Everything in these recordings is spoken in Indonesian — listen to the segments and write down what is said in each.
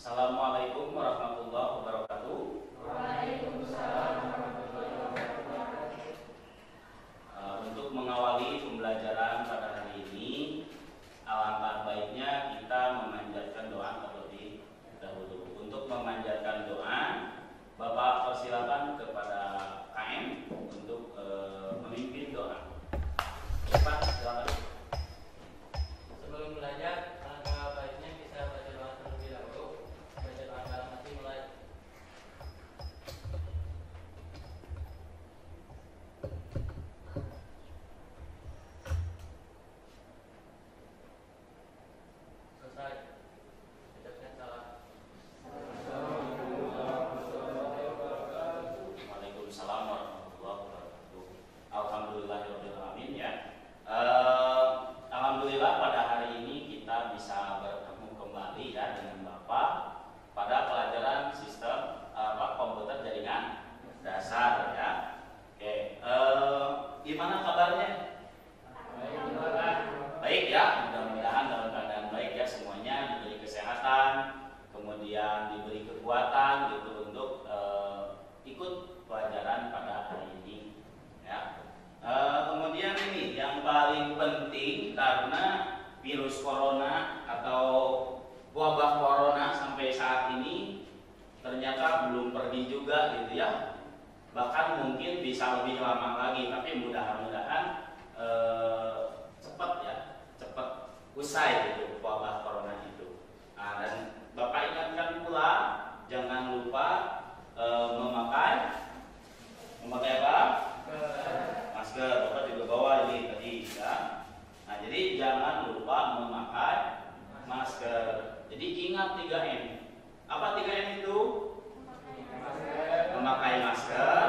Assalamualaikum warahmatullahi wabarakatuh. Waalaikumsalam warahmatullahi wabarakatuh. Untuk mengawali pembelajaran pada hari ini, alangkah baiknya kita memanjatkan doa terlebih dahulu. Untuk memanjatkan doa, Bapak persilakan kepada KM untuk memimpin doa. Bapak silakan. Sebelum belajar, alangkah baiknya kita baca doa terlebih dahulu. Baca doa dalam hati mulai. Selesai. Ucapkan salam. Waalaikumsalam warahmatullahi wabarakatuh. Alhamdulillahirabbil alamin ya. Alhamdulillah pada hari ini kita bisa bertemu kembali ya dengan Bapak pada pelajaran sistem komputer jaringan dasar ya. Oke, gimana kabarnya? Baik ya, mudah-mudahan dalam keadaan baik ya, semuanya diberi kesehatan, kemudian diberi kekuatan gitu untuk ikut pelajaran pada hari ini ya. Kemudian ini yang paling penting, karena virus corona atau wabah corona sampai saat ini ternyata belum pergi juga gitu ya, bahkan mungkin bisa lebih lama lagi, tapi mudah-mudahan cepat ya, cepat usai gitu wabah corona itu. Nah, dan Bapak ingatkan pula jangan lupa memakai apa? Masker. Bapak juga bawa ini tadi ya. Nah, jadi jangan lupa memakai masker. Jadi ingat 3M. Apa 3M itu? Memakai masker,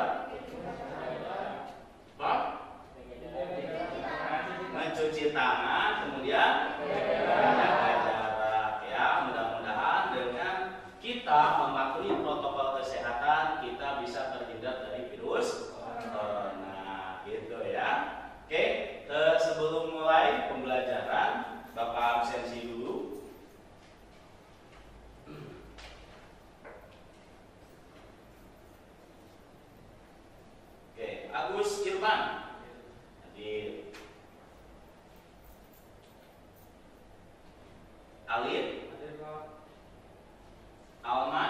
mencuci tangan, kemudian menjaga jarak ya. Mudah-mudahan dengan kita mematuhi protokol kesehatan, kita bisa terhindar dari virus corona gitu ya. Oke, sebelum mulai pembelajaran, Bapak absensi dulu. Oke, Agus Irfan hadir. Alif, Alma,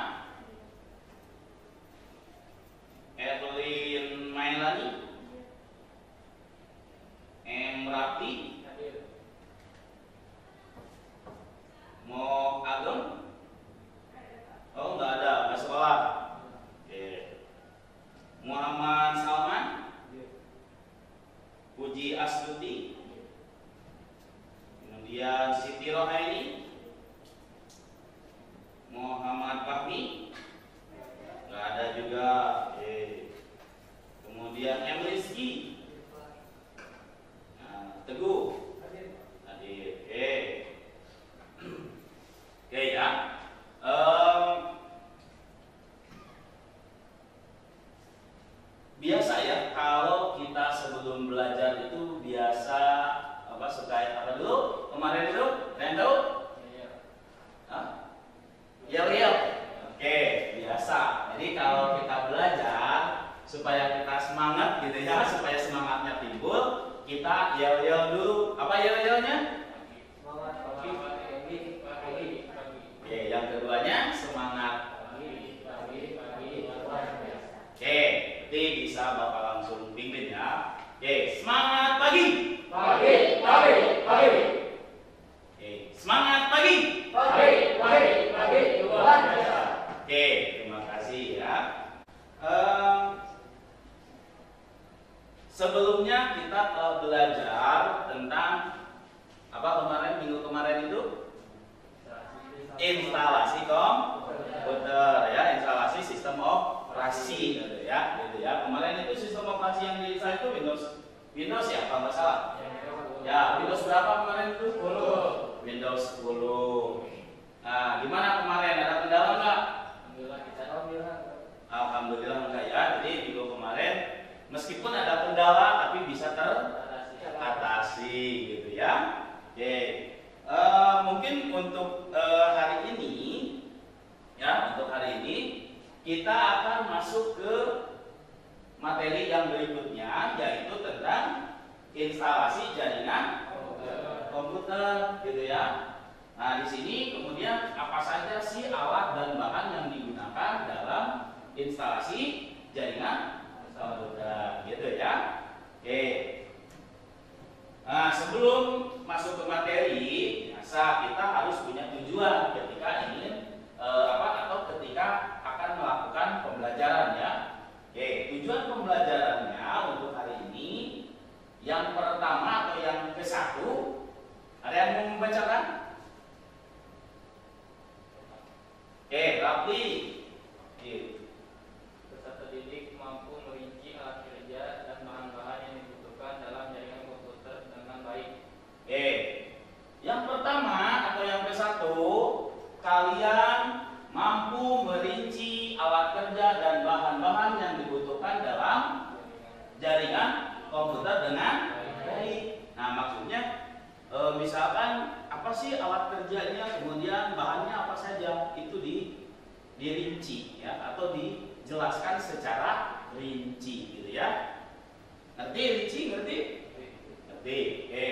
Evelyn Mailani, Rafi, Mo Ageng. Oh, nggak ada, nggak sekolah. Oke. Muhammad Salman, Puji Astuti, kemudian Siti Rohaini, Muhammad Fahmi, nggak ada juga. Kemudian Rizky, Teguh hadir. Oke ya. Biasa ya, kalau kita sebelum belajar itu biasa suka apa dulu? Kemarin itu tahu? Yel-yel. Oke, biasa. Jadi kalau kita belajar supaya kita semangat gitu ya, supaya semangatnya timbul, kita yel-yel dulu. Apa yel-yelnya? Oke, yang keduanya semangat. Oke, nanti bisa Bapak langsung pimpin ya. Oke, semangat pagi. Pagi. Oke, semangat pagi. Oke, terima kasih ya. Sebelumnya kita belajar tentang apa kemarin, minggu kemarin itu? Instalasi komputer ya, instalasi sistem operasi gitu ya. Kemarin itu sistem operasi yang diinstal itu Windows ya, kalau nggak salah. Ya, Windows berapa kemarin itu? 10. Windows 10. Nah, gimana kemarin? Ada kendala nggak? Alhamdulillah enggak ya. Jadi minggu kemarin meskipun ada kendala tapi bisa teratasi gitu ya. Oke. Mungkin untuk hari ini kita akan masuk ke materi yang berikutnya, yaitu tentang instalasi jaringan komputer, gitu ya. Nah, di sini kemudian apa saja sih alat dan bahan yang digunakan dalam instalasi jaringan komputer, gitu ya. Oke. Nah, sebelum masuk ke materi, biasa kita harus punya tujuan ketika ingin atau ketika akan melakukan pembelajaran, ya. Oke, tujuan pembelajarannya untuk hari ini yang pertama atau yang ke-1, ada yang mau membacakan? Oke, Rafli. Peserta didik mampu merinci alat kerja dan bahan-bahan yang dibutuhkan dalam jaringan komputer dengan baik. Oke, yang pertama atau yang ke-1, kalian mampu merinci alat kerja dan bahan-bahan yang dibutuhkan dalam jaringan komputer dengan baik. Nah, maksudnya misalkan apa sih alat kerjanya, kemudian bahannya apa saja, itu dirinci, ya, atau dijelaskan secara rinci, gitu ya. Ngerti rinci? Ngerti? Ngerti. Oke.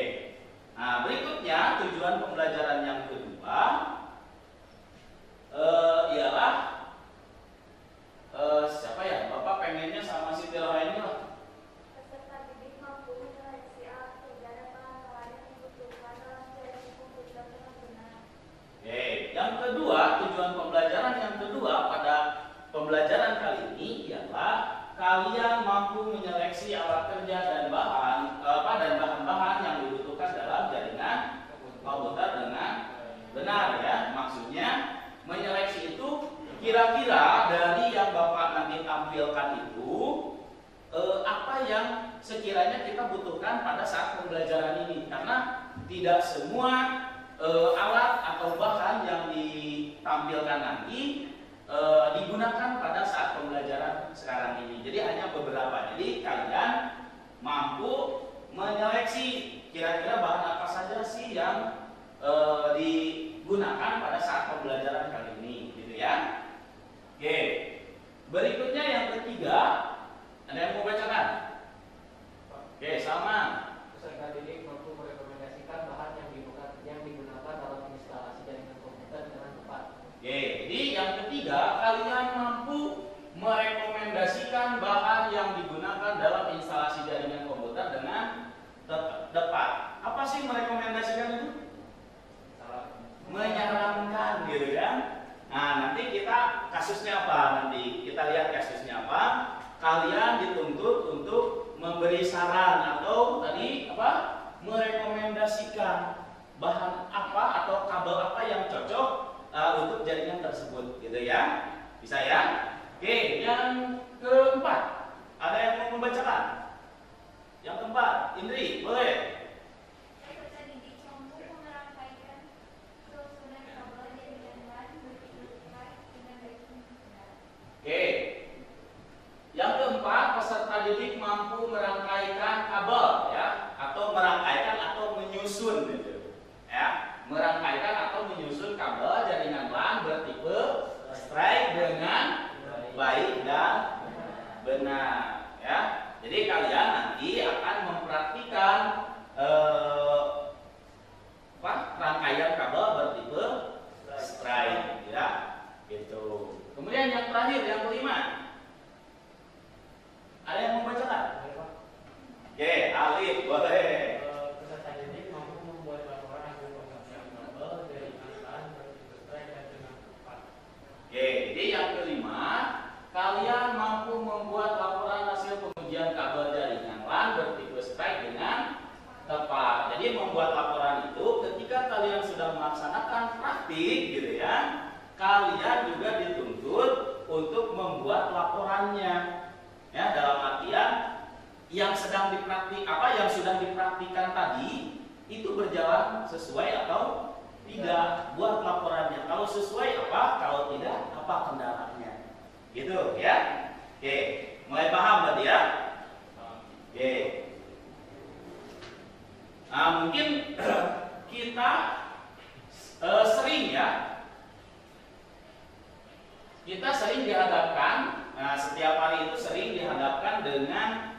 Nah, berikutnya tujuan pembelajaran yang kedua ialah siapa ya? Bapak pengennya sama si Tiroha ini lah. Peserta didik mampu menyeleksi alat kerja dan bahan-bahan yang dibutuhkan dalam jaringan komputer dengan benar. Oke, yang kedua, tujuan pembelajaran yang kedua pada pembelajaran kali ini ialah kalian mampu menyeleksi alat kerja dan bahan-bahan yang dibutuhkan dalam jaringan komputer dengan benar, ya. Maksudnya menyeleksi itu kira-kira dari yang Bapak nanti tampilkan itu apa yang sekiranya kita butuhkan pada saat pembelajaran ini, karena tidak semua alat atau bahan yang ditampilkan nanti digunakan pada saat pembelajaran sekarang ini. Jadi hanya beberapa. Jadi kalian mampu menyeleksi kira-kira bahan apa saja sih yang digunakan pada saat pembelajaran kali ini, gitu ya. Oke. Berikutnya yang ketiga, ada yang mau bacakan? Oke, sama. Peserta didik mampu merekomendasikan bahan yang digunakan dalam instalasi jaringan komputer dengan tepat. Oke, jadi yang ketiga, kalian mampu merekomendasikan bahan yang digunakan dalam instalasi jaringan komputer dengan tepat. Apa sih merekomendasikan itu? Menyarankan, gitu kan? Nah, nanti kita kasusnya apa? Nanti kita lihat kasusnya apa. Kalian dituntut untuk memberi saran atau tadi apa? Merekomendasikan bahan apa atau kabel apa yang cocok untuk jaringan tersebut, gitu ya. Bisa ya? Oke, yang keempat, ada yang mau membacakan? Yang keempat, Indri, boleh? Peserta didik mampu merangkaikan susunan kabel jaringan LAN berkelanjutan dengan baik dan benar. Oke. Yang keempat, peserta didik mampu merangkaikan kabel, ya, atau merangkaikan atau menyusun, gitu. Ya, merangkaikan atau menyusun kabel jaringan LAN bertipe strike dengan baik dan benar, ya. Jadi kalian nanti akan mempraktikkan rangkaian kabel bertipe strike, ya, gitu. Kemudian yang terakhir, yang kelima, ada yang mau bacakan? Oke, Alif, boleh. Peserta didik mampu membuat laporan hasil pengisian kabel jaringan LAN bertipe strike dan dengan tepat. Oke, jadi yang kelima, kalian mampu membuat laporan hasil pengujian kabel jaringan LAN bertipe strike dengan tepat. Jadi membuat laporan itu ketika kalian sudah melaksanakan praktik, gitu ya, kalian juga dituntut untuk membuat laporannya. Ya, dalam artian yang sedang yang sudah dipraktikkan tadi itu berjalan sesuai atau tidak, buat laporannya. Kalau sesuai apa, kalau tidak apa kendalanya. Gitu ya. Oke, mulai paham berarti ya? Oke. Nah, mungkin kita sering dihadapkan Nah, setiap hari itu sering dihadapkan dengan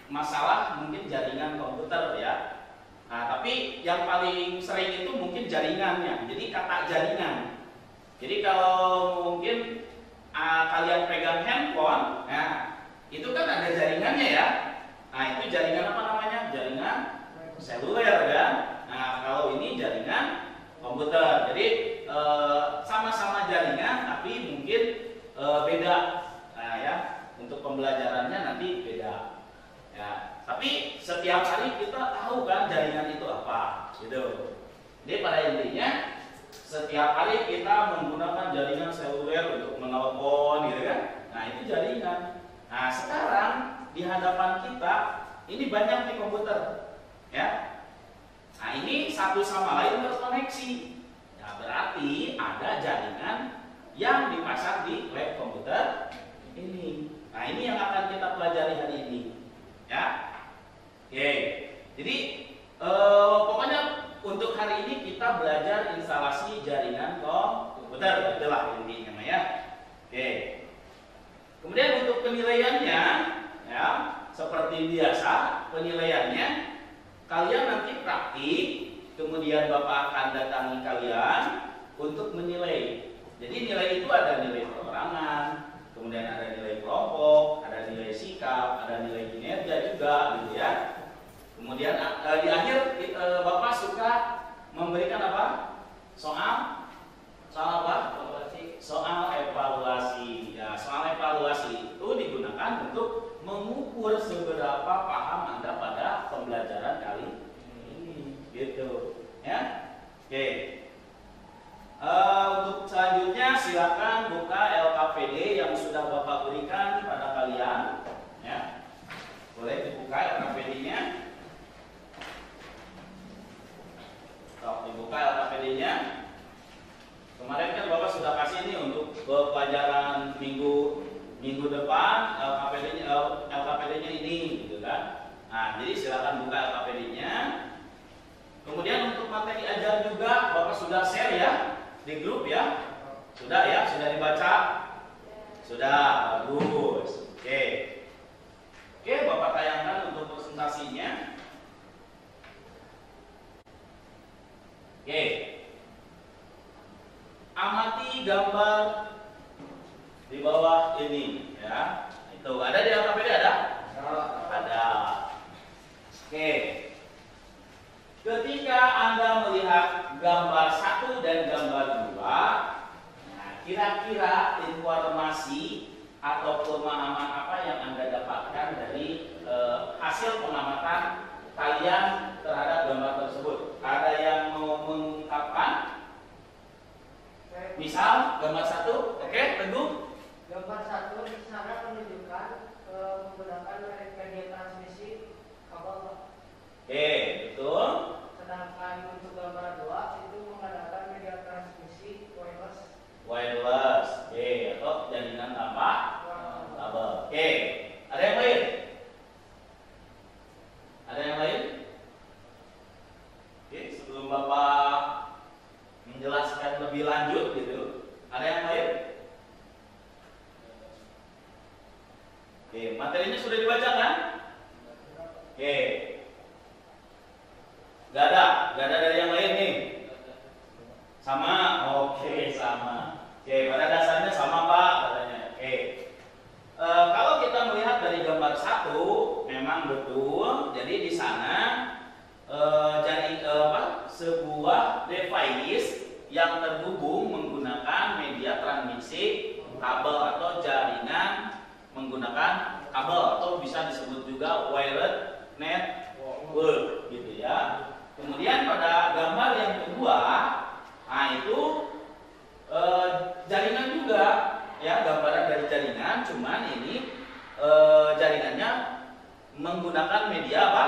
masalah mungkin jaringan komputer ya. Nah, tapi yang paling sering itu mungkin jaringannya. Jadi kata jaringan. Jadi kalau mungkin kalian pegang handphone, nah itu kan ada jaringannya ya. Nah, itu jaringan apa namanya? Jaringan seluler kan. Nah, kalau ini jaringan komputer. Jadi sama-sama jaringan tapi mungkin beda. Nah, ya, untuk pembelajarannya nanti beda. Ya, tapi setiap hari kita tahu kan jaringan itu apa, gitu. Jadi pada intinya setiap hari kita menggunakan jaringan seluler untuk menelpon, gitu kan? Nah, itu jaringan. Nah, sekarang di hadapan kita ini banyak nih komputer, ya. Nah, ini satu sama lain terkoneksi. Nah, berarti ada jaringan yang dipasang di lab komputer ini. Nah, ini yang akan kita pelajari hari ini, ya. Oke. Jadi pokoknya untuk hari ini kita belajar instalasi jaringan komputer, itulah intinya ya. Oke. Kemudian untuk penilaiannya, ya, seperti biasa penilaiannya kalian nanti praktik, kemudian Bapak akan datangi kalian untuk menilai. Jadi nilai itu ada nilai perorangan, kemudian ada nilai kelompok, ada nilai sikap, ada nilai kinerja juga, gitu ya. Kemudian di akhir Bapak suka memberikan apa? Soal apa? Soal evaluasi. Ya, soal evaluasi itu digunakan untuk mengukur seberapa paham Anda pada pembelajaran kali ini, gitu. Ya, oke. Untuk selanjutnya silakan buka LKPD yang sudah Bapak berikan pada kalian. Ya, boleh dibuka LKPD-nya. Dibuka LKPD-nya. Kemarin kan Bapak sudah kasih nih untuk pelajaran minggu depan LKPD-nya ini, gitu kan. Nah, jadi silakan buka LKPD-nya. Kemudian untuk materi ajar juga Bapak sudah share ya di grup ya. Sudah ya, sudah dibaca? Sudah, bagus. Oke. Oke, Bapak tayangkan untuk presentasinya. Oke. Amati gambar di bawah ini ya. Itu ada di LKPD ada? Ada. Oke. Ketika Anda melihat gambar 1 dan gambar 2, nah, kira-kira informasi atau pemahaman apa yang Anda dapatkan dari hasil pengamatan kalian terhadap gambar tersebut? Ada yang mau mengungkapkan? Misal gambar 1, oke, Teguh. Gambar 1 di sana menunjukkan menggunakan media transmisi kabel. Oke, betul. Sedangkan untuk gambar 2 itu menggunakan media transmisi wireless. Wireless, oke, atau jaringan tanpa kabel. Oke, ada yang lain? Ada yang lain? Oke, sebelum Bapak menjelaskan lebih lanjut gitu, ada yang lain? Oke, materinya sudah dibaca kan? Oke. Gak ada dari yang lain nih? Sama? Oke, sama. Oke, pada dasarnya sama Pak katanya. Oke. Kalau kita melihat dari gambar 1, memang betul. Jadi di sana sebuah device yang terhubung menggunakan media transmisi kabel atau jaringan menggunakan kabel atau bisa disebut juga wired network, gitu ya. Kemudian pada gambar yang kedua, nah itu jaringan juga, ya, gambaran dari jaringan, cuman ini jaringannya menggunakan media apa?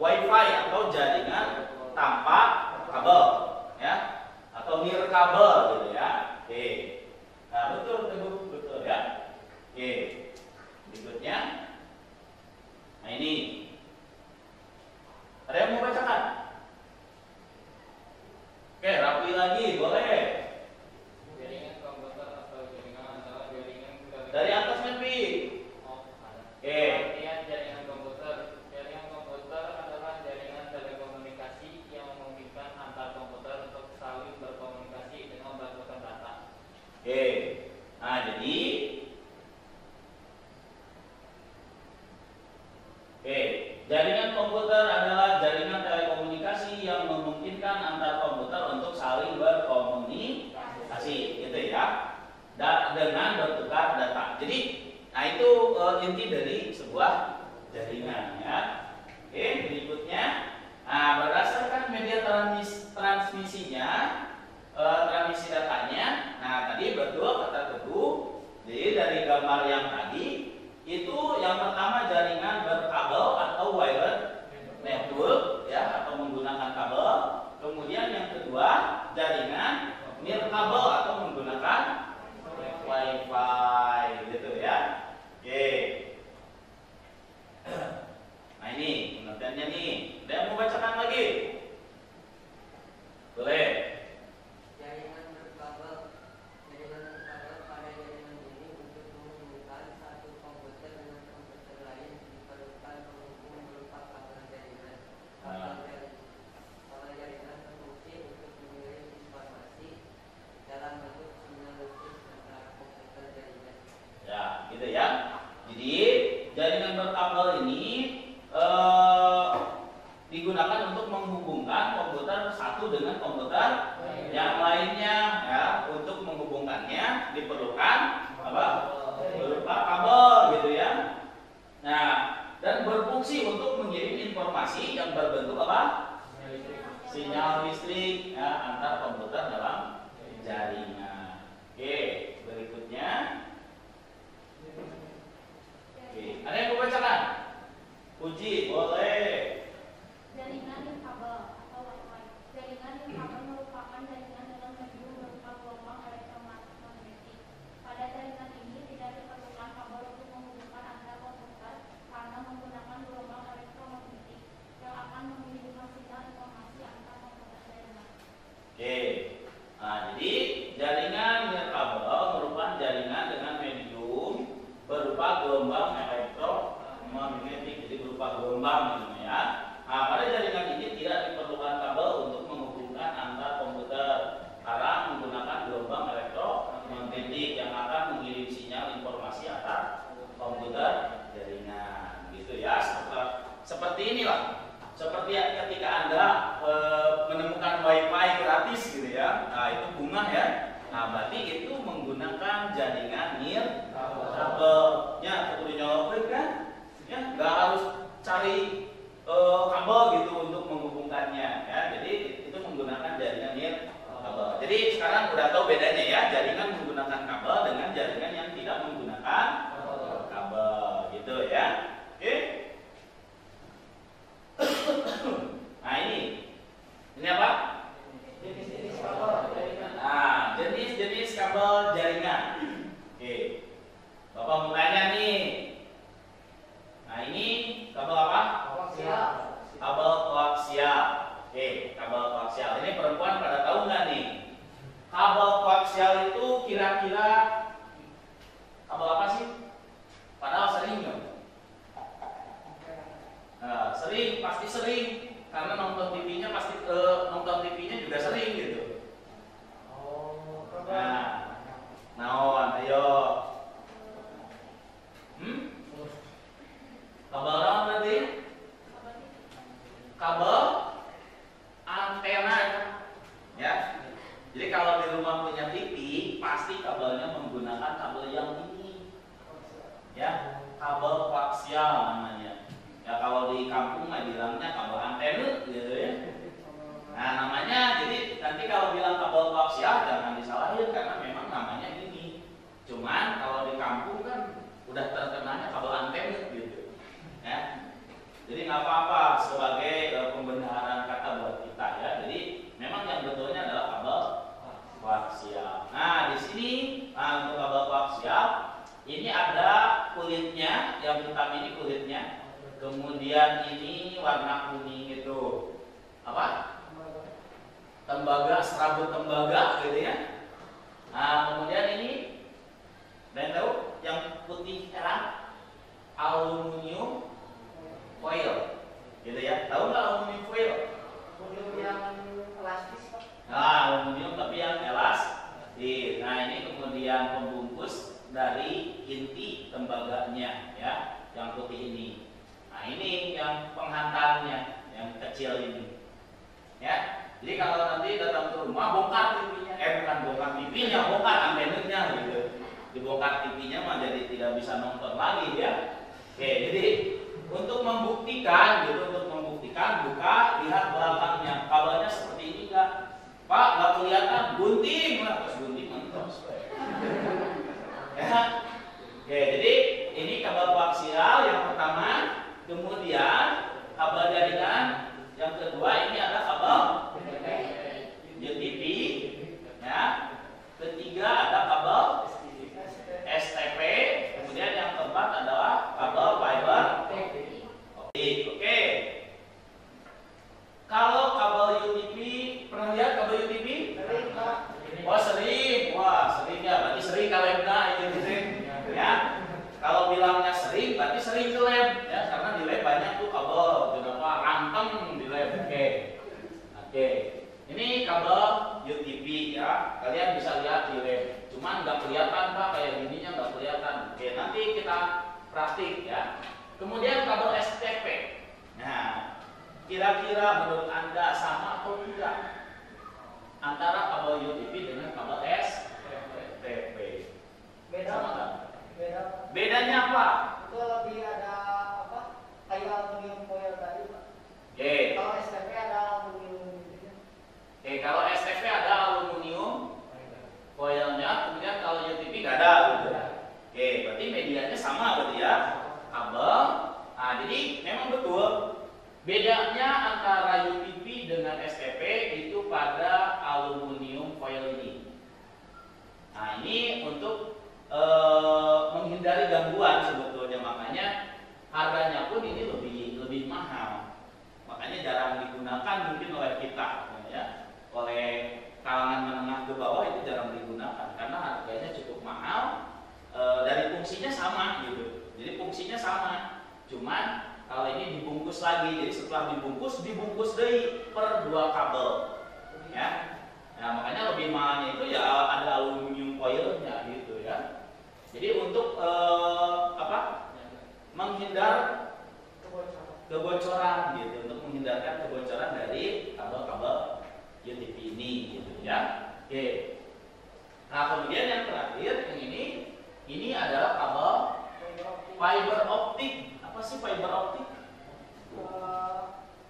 Wi-Fi atau jaringan tanpa kabel, ya, atau nirkabel, gitu ya. Oke, nah betul ya. Oke, berikutnya, nah ini, ada yang mau bacakan? Oke, rapi lagi, boleh. Jaringan komputer atau jaringan antara jaringan ke Oke. Nah, jadi jaringan komputer adalah jaringan telekomunikasi yang memungkinkan antar komputer untuk saling berkomunikasi, gitu ya. Dengan bertukar data. Jadi, nah itu inti dari sebuah jaringan ya. Oke, berikutnya, nah berdasarkan media transmisinya, transmisi datanya. Nah tadi betul kata Teguh. Jadi dari gambar yang tadi itu yang pertama jaringan berkabel atau wired network ya, atau menggunakan kabel. Kemudian yang kedua jaringan nirkabel atau menggunakan WiFi gitu ya. Oke. Nah ini pengertiannya nih. Ada yang mau bacakan lagi? Boleh. Jaringan berkabel pada jaringan ini untuk menghubungkan satu komputer dengan komputer lain diperlukan penghubung berupa kabel jaringan. Kabel jaringan berfungsi untuk mengirim informasi dalam bentuk sinyal listrik antara komputer jaringan. Ya, gitu ya. Jadi jaringan berkabel ini digunakan untuk menghubungkan komputer satu dengan komputer yang lainnya ya. Untuk menghubungkannya diperlukan apa? Berupa kabel gitu ya. Nah, dan berfungsi untuk mengirim informasi yang berbentuk apa? Sinyal listrik ya, antar komputer dalam jaringan. Oke, berikutnya. Oke, ada yang mau bacakan? Puji, boleh. Jaringan nirkabel atau Wi-Fi. Jaringan nirkabel merupakan jaringan dengan medium berupa gelombang elektromagnetik. Pada jaringan ini tidak diperlukan kabel untuk menghubungkan antar komputer karena menggunakan gelombang elektromagnetik yang akan mengirimkan sinyal informasi antar komputer jaringan. Oke. Nah, jadi jaringan nirkabel merupakan jaringan dengan medium berupa gelombang elektromagnetik. Jadi berupa gelombang gitu ya. Nah, pada jaringan ini tidak diperlukan kabel untuk menghubungkan antar komputer karena menggunakan gelombang elektromagnetik yang akan mengirim sinyal informasi antar komputer jaringan, gitu ya. Seperti inilah. Seperti ketika Anda menemukan WiFi gratis gitu ya. Nah, itu bunga ya. Nah, berarti itu menggunakan jaringan nirkabelnya kudu nyolok kan? Ya, nggak harus cari kabel gitu untuk menghubungkannya ya. Jadi itu menggunakan jaringan nirkabel. Jadi sekarang udah tahu bedanya ya, jaringan menggunakan kabel dengan jaringan yang tidak menggunakan kabel gitu ya. Oke. Nah, ini apa? Jenis kabel jaringan. Nah, jenis kabel jaringan. Oke. Bapak mau tanya nih. Nah, ini kabel apa? Kabel koaksial. Oke, kabel koaksial. Ini perempuan pada tahu nggak nih? Kabel koaksial itu kira-kira kabel apa sih? Padahal sering nggak? Nah, sering, pasti sering. Karena nonton TV-nya pasti nonton TV-nya juga sering gitu. Nah, naon ayo. Kabel naon berarti? Kabel antena ya. Jadi kalau di rumah punya TV, pasti kabelnya menggunakan kabel yang ini. Ya, kabel koaksial namanya. Ya kalau di kampung mah bilangnya kabel antena gitu ya. Nah, namanya jadi nanti kalau bilang kabel koaksial jangan disalahin karena memang namanya ini. Cuman kalau di kampung kan udah terkenalnya kabel antena gitu. Ya. Jadi nggak apa-apa sebagai pembenaran kata buat kita ya. Jadi memang yang betulnya adalah kabel koaksial. Nah, di sini untuk kabel koaksial ini ada kulitnya, yang hitam ini kulitnya. Kemudian ini warna kuning itu apa? Tembaga, serabut tembaga gitu ya. Nah, kemudian ini dan tahu yang putih terang aluminium foil gitu ya. Tahu nggak aluminium foil? Yang elastis Pak. Nah, aluminium tapi yang elastis. Nah, ini kemudian kemudian pembungkus dari inti tembaganya, ya, yang putih ini. Nah, ini yang penghantarnya, yang kecil ini, ya. Jadi kalau nanti datang ke rumah bongkar TV-nya, bukan bongkar TV-nya, bongkar antenanya gitu. Dibongkar TV-nya mah jadi tidak bisa nonton lagi, ya. Oke, jadi untuk membuktikan buka, lihat belakangnya, kabelnya seperti ini enggak? Pak, nggak kelihatan, gunting lah, pas gunting mentos. Ya. Oke, jadi ini kabel koaksial yang pertama, kemudian kabel jaringan yang kedua ini ada kabel UTP, ya. Ketiga ada kabel STP, kemudian yang keempat adalah kabel fiber optik. Oke. Kalau kabel UTP, pernah lihat kabel UTP? Oh sering, wah sering ya, berarti sering ke labnya itu, ya. Kalau bilangnya sering, berarti sering ke lab, ya, karena di lab banyak tuh kabel, beberapa ranteng di lab. Oke. Ini kabel UTP, ya, kalian bisa lihat di lab. Cuman nggak kelihatan Pak, kayak gininya nggak kelihatan. Oke, nanti kita praktik, ya. Kemudian kabel STP. Nah, kira-kira menurut Anda sama atau tidak antara kabel UTP dengan kabel STP? Beda. Bedanya apa? Itu lebih ada apa? Kayak aluminium foil tadi, Pak. Oke. Kalau STP ada aluminium gitu. Oke, kalau STP ada aluminium foilnya, kemudian kalau UTP nggak ada, gitu. Oke, berarti medianya sama berarti ya, kabel. Nah, jadi memang betul bedanya antara UTP dengan STP itu pada aluminium foil ini. Nah, ini untuk menghindari gangguan sebetulnya, makanya harganya pun ini lebih mahal. Makanya jarang digunakan mungkin oleh kita, ya. Oleh kalangan menengah ke bawah itu jarang digunakan karena harganya cukup mahal. Dari fungsinya sama gitu. Jadi fungsinya sama. Cuman kalau ini dibungkus lagi, jadi setelah dibungkus deui per 2 kabel, ya. Nah, makanya lebih mahalnya itu ya ada aluminium foilnya gitu, ya. Jadi untuk menghindar kebocoran gitu, untuk menghindarkan kebocoran dari kabel-kabel UTP ini gitu, ya. Oke. Nah, kemudian yang terakhir yang ini adalah kabel fiber optik. Apa sih fiber optik?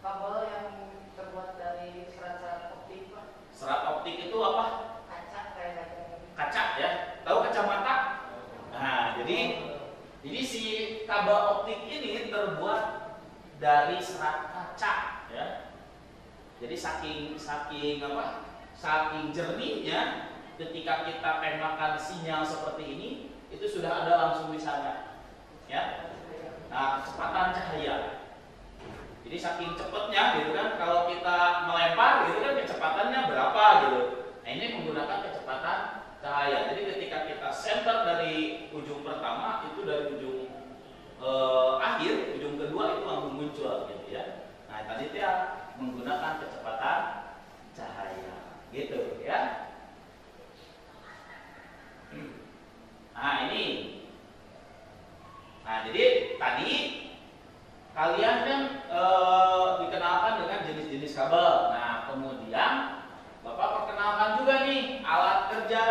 Kabel yang terbuat dari serat-serat optik, Pak. Serat optik itu apa? Kaca, kayak kaca. Kaca, ya. Tahu kacamata? Nah, jadi si kabel optik ini terbuat dari serat kaca, ya. Jadi saking jernihnya, ketika kita tembakan sinyal seperti ini, itu sudah ada langsung di sana, ya. Nah, kecepatan cahaya. Jadi saking cepatnya, gitu kan, kalau kita melempar, gitu kan, kecepatannya berapa, gitu. Nah, ini menggunakan kecepatan cahaya. Jadi ketika kita center dari ujung pertama, itu dari ujung akhir, ujung kedua itu langsung muncul, gitu, ya. Nah, tadi dia menggunakan kecepatan cahaya, gitu, ya. Nah, ini. Nah, jadi tadi kalian kan dikenalkan dengan jenis-jenis kabel. Nah, kemudian Bapak perkenalkan juga nih alat kerja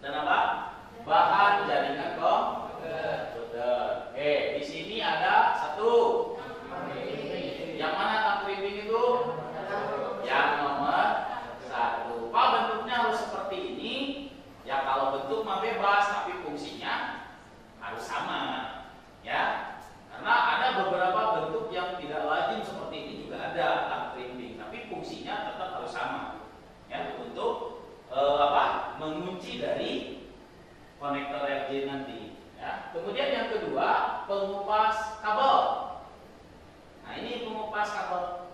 dan apa? Bahan jaringan komputer. Oke, di sini ada satu. Yang mana tang ribbing itu? Yang nomor 1. Pak, bentuknya harus seperti ini. Ya, kalau bentuk mah bebas, tapi fungsinya harus sama, ya. Karena ada beberapa bentuk yang tidak lazim seperti ini juga ada tang ribbing, tapi fungsinya tetap harus sama, ya, untuk mengunci dari konektor RJ nanti, ya. Kemudian yang kedua, pengupas kabel. Nah, ini pengupas kabel,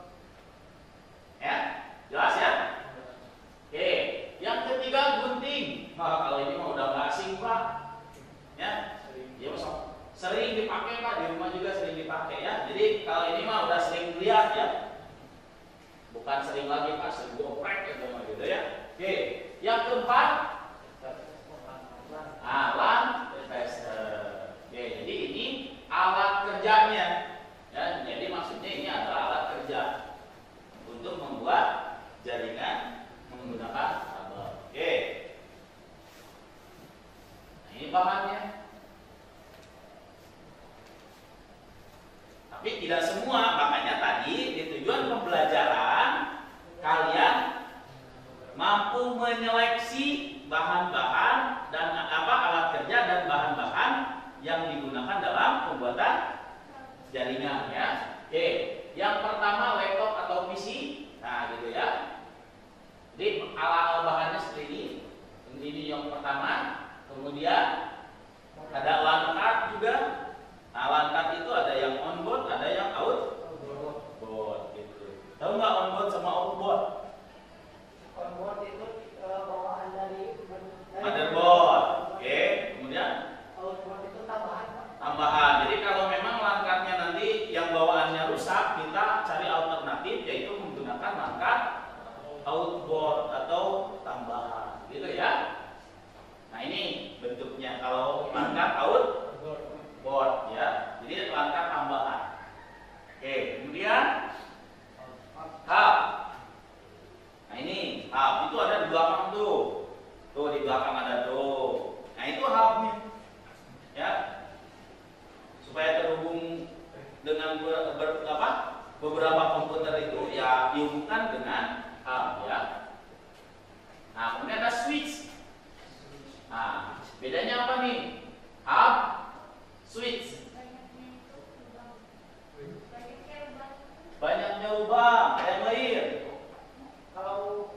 ya, jelas ya. Oke, yang ketiga gunting. Nah, kalau ini mah udah nggak asing Pak, ya. Ya, sering dipakai Pak, di rumah juga sering dipakai, ya. Jadi kalau ini mah udah sering lihat, ya. Bukan sering lagi Pak, sering goprek gitu, ya. Oke, yang keempat bahannya. Tapi tidak semua, makanya tadi di tujuan pembelajaran kalian mampu menyeleksi bahan-bahan dan alat kerja dan bahan-bahan yang digunakan dalam pembuatan jaringan ya. Oke, yang pertama laptop atau PC. Nah, gitu ya. Jadi alat bahannya seperti ini. Ini yang pertama. Kemudian ada LAN juga. Nah, LAN itu ada yang onboard, ada yang outboard gitu. Tahu nggak onboard sama outboard? Onboard itu bawaan dari Motherboard. Oke, kemudian outboard itu tambahan. Tambahan. Jadi kalau memang langkahnya nanti yang bawaannya rusak, kita cari alternatif yaitu menggunakan langkah outboard atau tambahan. Gitu ya. Nah, ini bentuknya kalau langkah outboard ya. Jadi langkah tambahan. Oke, kemudian hub. Nah, ini hub itu ada di belakang tuh. Tuh di belakang ada tuh. Nah, itu hubnya. Ya. Supaya terhubung dengan beberapa komputer itu ya dihubungkan dengan hub ya. Nah, kemudian ada switch. Nah, bedanya apa nih? Hub, switch. Banyaknya lubang, ada yang lain. Kalau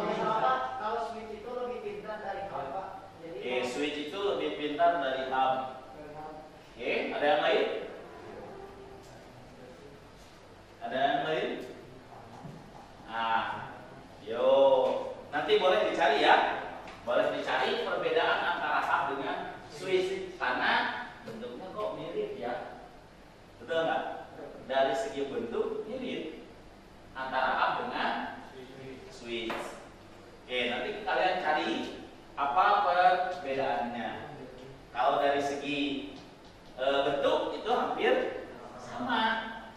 misalkan kalau switch itu lebih pintar dari hub, Pak. Jadi Switch itu lebih pintar dari hub. Ada yang lain? Ada yang lain? Nah, nanti boleh dicari ya. Boleh dicari perbedaan antara hub dengan switch karena bentuknya kok mirip ya. Betul nggak? Dari segi bentuk mirip antara hub dengan switch. Nanti kalian cari apa perbedaannya. Kalau dari segi bentuk itu hampir sama,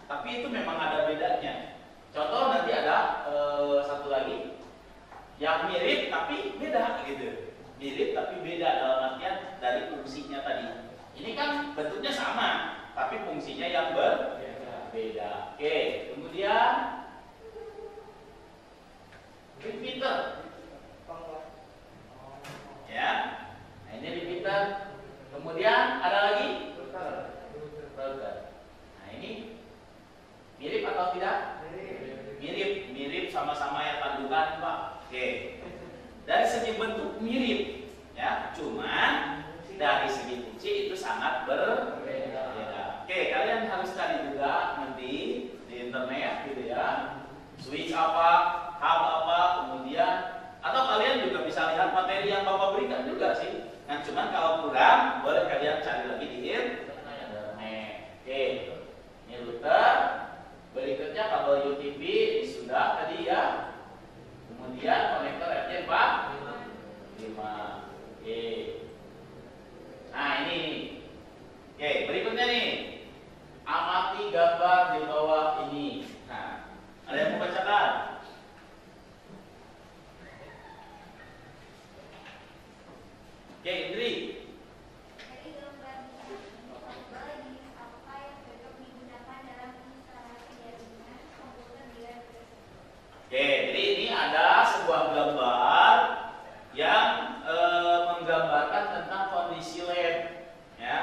tapi itu memang ada bedanya. Contoh nanti ada satu lagi yang mirip tapi beda gitu. Mirip tapi beda dalam artian dari fungsinya tadi. Ini kan bentuknya sama, tapi fungsinya yang berbeda. Oke, kemudian repeater. Ya, nah ini repeater. Kemudian ada lagi router. Nah, ini mirip atau tidak? Mirip sama-sama ya tandukan, Pak. Oke. Dari segi bentuk mirip, ya. Cuman dari segi fungsi itu sangat berbeda. Oke, kalian harus cari juga nanti di internet gitu ya. Switch apa, hub apa, kemudian atau kalian juga bisa lihat materi yang Bapak berikan juga sih. Nah, cuman kalau kurang, boleh kalian cari lagi di internet. Oke, ini router. Berikutnya kabel UTP ini sudah tadi ya. Kemudian konektor RJ45. Oke. Nah, ini. Oke, berikutnya nih. Amati gambar di bawah ini. Nah, ada yang mau bacakan? Oke, Indri. Dari gambar kabel jenis apa yang cocok digunakan dalam instalasi jaringan komputer di lab tersebut? Oke, jadi ini ada sebuah gambar yang menggambarkan tentang kondisi lab, ya.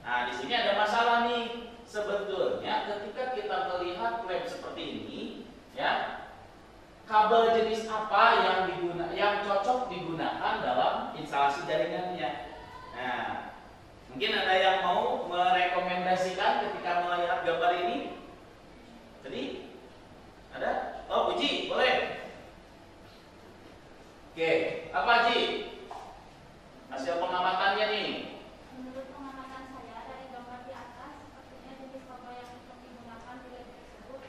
Nah, di sini ada masalah nih. Sebetulnya ketika kita melihat lab seperti ini, ya, kabel jenis apa yang cocok digunakan dalam instalasi jaringannya. Nah, mungkin ada yang mau merekomendasikan ketika melihat gambar ini? Tadi ada? Oh, Uji, boleh. Oke, apa Ji? Hasil pengamatannya nih. Menurut pengamatan saya dari gambar di atas, sepertinya jenis kabel yang cocok digunakan di lab tersebut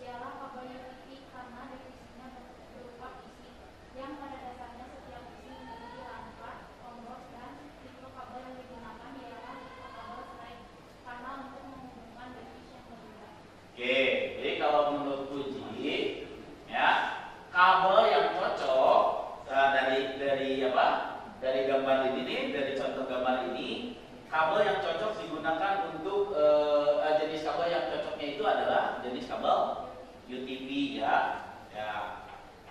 ialah kabel UTP karena definisinya berupa isi yang pada dasarnya setiap isi memiliki langkah, onboard dan tipe kabel yang digunakan ialah tipe kabel slide karena untuk menghubungkan device yang berbeda. Oke, jadi kalau menurut Uji, ya, kabel yang cocok dari dari gambar ini nih, dari contoh gambar ini, kabel yang cocok digunakan untuk jenis kabel yang cocoknya itu adalah jenis kabel UTP ya.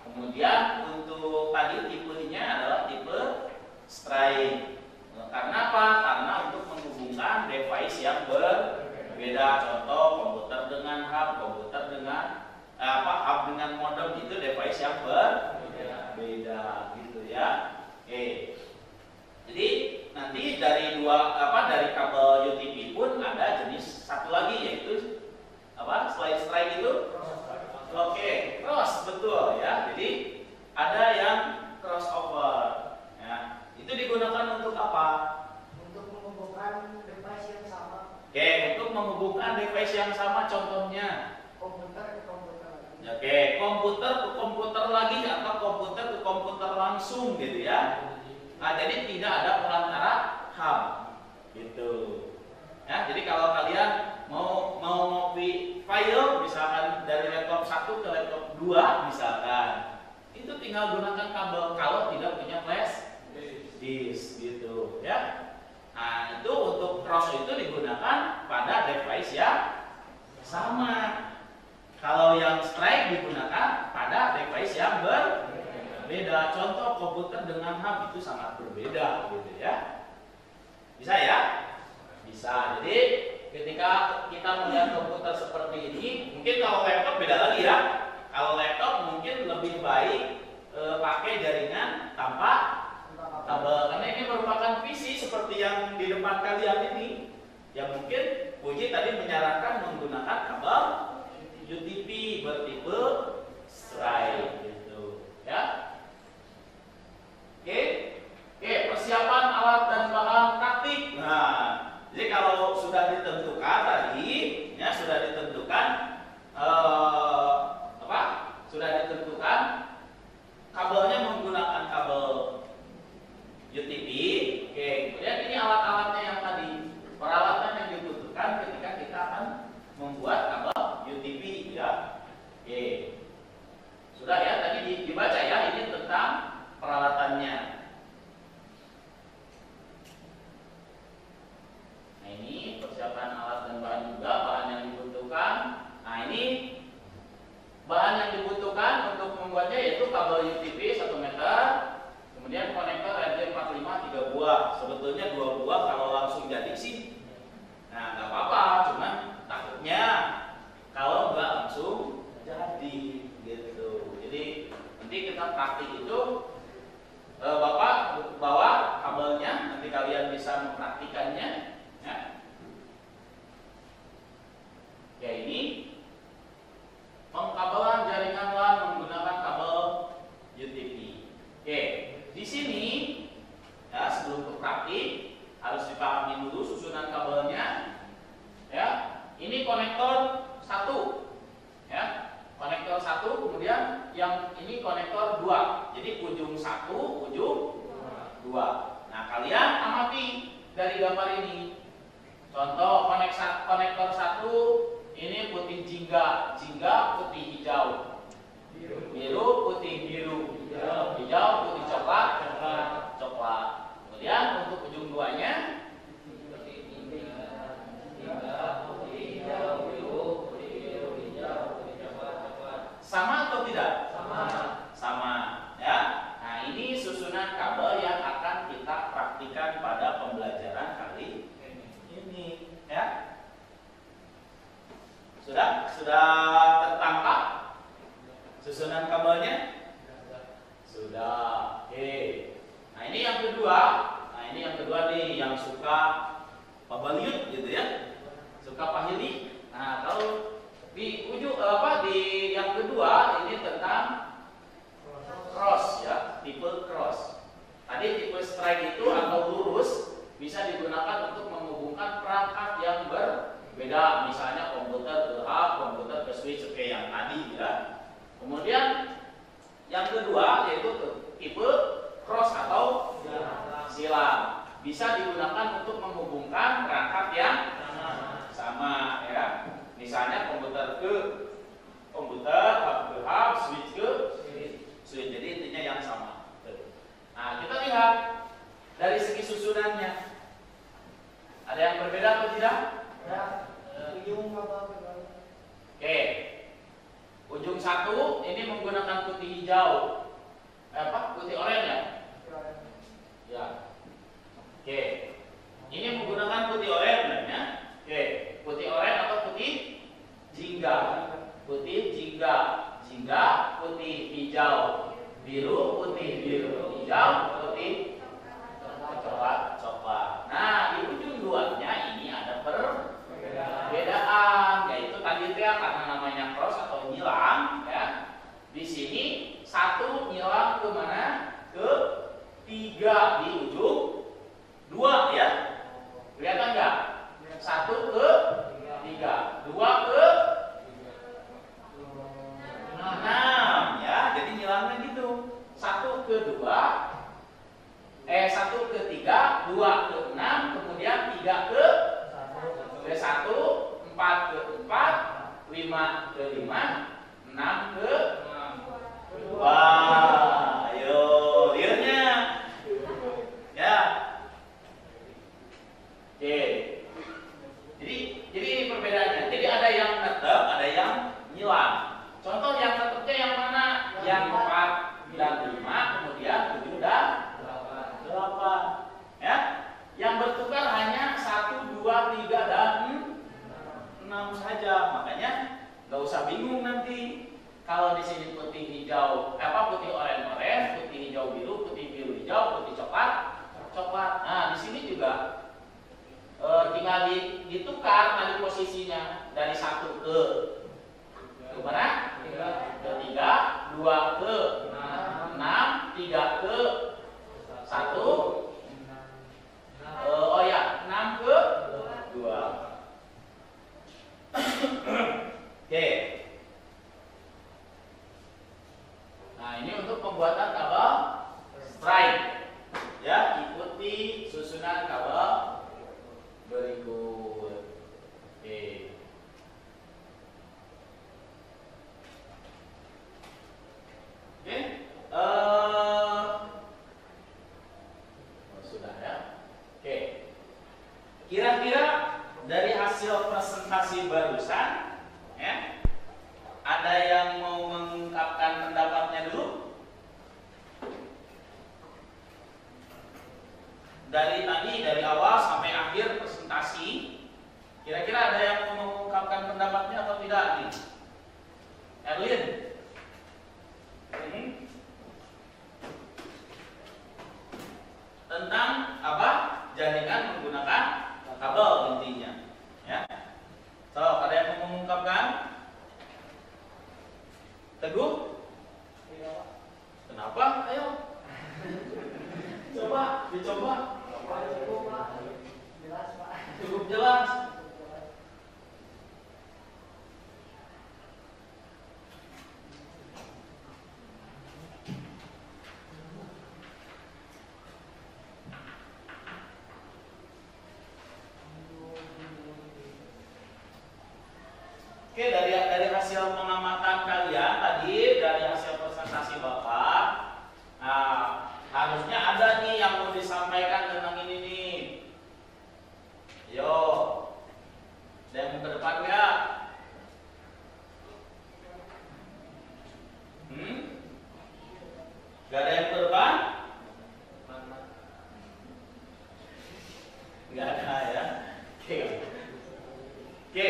Kemudian untuk tadi tipenya adalah tipe straight. Karena apa? Karena untuk menghubungkan device yang berbeda. Contoh komputer dengan hub, komputer dengan hub dengan modem, itu device yang berbeda gitu ya. Oke. Jadi nanti dari dari kabel UTP pun ada jenis satu lagi, yaitu apa? Selain straight itu? Oke, cross, betul ya. Jadi ada yang crossover. Ya. Itu digunakan untuk apa? Untuk menghubungkan device yang sama. Oke, untuk menghubungkan device yang sama, contohnya Komputer ke komputer lagi. oke, komputer ke komputer lagi atau komputer ke komputer langsung gitu ya. Nah, jadi tidak ada perantara hub gitu. Ya, jadi kalau kalian mau copy file misalkan dari laptop 1 ke laptop 2 misalkan, itu tinggal gunakan kabel kalau tidak punya flash disk gitu ya. Nah, itu untuk cross itu digunakan pada device yang sama. Kalau yang straight digunakan pada device yang berbeda. Contoh komputer dengan hub itu sangat berbeda gitu ya. Bisa ya? Bisa. Jadi ketika kita melihat komputer seperti ini, mungkin kalau laptop beda lagi ya. Kalau laptop mungkin lebih baik pakai jaringan tanpa kabel, karena ini merupakan PC seperti yang di depan kalian ini. Yang mungkin Puji tadi menyarankan menggunakan kabel UTP bertipe straight gitu ya. Oke, persiapan alat dan bahan praktik. Nah, jadi kalau sudah ditentukan tadi, ya sudah ditentukan sudah ditentukan kabelnya menggunakan kabel UTP. Oke, kemudian ini alat-alatnya yang tadi, peralatan yang dibutuhkan ketika kita akan membuat kabel UTP ya. Oke, sudah ya tadi dibaca ya, ini tentang peralatannya. Nah, ini persiapan alat dan bahan juga, bahan yang dibutuhkan. Nah, ini bahan yang dibutuhkan untuk membuatnya yaitu kabel UTP 1 meter, kemudian konektor RJ45 3 buah. Sebetulnya 2 buah kalau langsung jadi sih, nah nggak apa-apa, cuman takutnya kalau nggak langsung jadi gitu. Jadi nanti kita praktik itu Bapak bawa kabelnya, nanti kalian bisa mempraktikannya ya. Ya, ini pengkabelan jaringan LAN menggunakan kabel UTP. Oke, di sini ya sebelum ke praktik harus dipahami dulu susunan kabelnya. Ya, ini konektor 1. Ya, konektor 1, kemudian yang ini konektor 2. Jadi ujung 1, ujung 2. Nah, kalian amati dari gambar ini. Contoh konektor 1 ini putih jingga putih hijau, biru putih biru, hijau putih coklat. Kemudian untuk ujung 2-nya sama atau tidak? Sama ya. Nah, ini susunan kabel yang akan kita praktikan pada pembelajaran kali ini ya. Sudah tertangkap susunan kabelnya? Sudah. Oke. Nah, ini yang kedua. Nih yang suka pabaliut gitu ya. Suka pahili. Nah, kalau di ujung di yang kedua ini tentang cross ya, tipe cross. Tadi tipe straight itu atau lurus bisa digunakan untuk menghubungkan perangkat yang berbeda, misalnya komputer ke hub, komputer ke switch kayak yang tadi ya. Kemudian yang kedua yaitu tipe cross atau silang, bisa digunakan untuk menghubungkan perangkat yang sama ya. Misalnya komputer ke komputer, hub ke hub, switch ke switch. Jadi intinya yang sama. Nah, kita lihat hijau, putih coklat. Nah, di ujung luarnya ini ada perbedaan, yaitu tadi ya karena namanya cross atau nyilang ya. Di sini satu nyilang ke mana? Ke 3 di ujung 2 ya. Kelihatan nggak? 1 ke 3, 2 ke 6 ya. Jadi nyilangnya gitu. 1 ke 2, 1 ke 3, 2 ke 6, kemudian 3 ke 1, 4 ke 4, 5 ke 5, 6 ke 2. Ayo, lihatnya. Ya. Oke. Jadi ini perbedaannya. Jadi ada yang netep, ada yang nyilang. Contoh yang netepnya yang mana? Yang 4 dan 5, kemudian 7 dan 8. Ya. Yang bertukar hanya 1, 2, 3 dan 6 saja. Makanya nggak usah bingung nanti. Kalau di sini putih hijau, putih oranye, putih hijau biru, putih biru hijau, putih coklat. Nah, di sini juga tinggal ditukar tadi posisinya dari 1 ke mana? Ke 3, 2 ke 6, 3 ke 1, 6 ke 2. Oke. Nah, ini untuk pembuatan kabel strike. Ya, ikuti susunan kabel berikut. Oke. Oke. Sudah ya. Oke. Kira-kira dari hasil presentasi barusan, ya, ada yang mau mengungkapkan pendapatnya dulu? Dari awal sampai akhir presentasi, kira-kira ada yang mau mengungkapkan pendapatnya atau tidak nih? Erlin? Tentang apa? Jaringan menggunakan kabel intinya, ya. So, ada yang mau mengungkapkan? Teguh? Kenapa? Ayo. Dicoba. Cukup jelas. Oke, dari hasil pengamatan kalian tadi, dari hasil presentasi Bapak, nah, harusnya ada nih yang mau disampaikan tentang ini nih. Yo, ada yang mau ke depan nggak? Gak ada yang ke depan? Gak ada ya. Oke.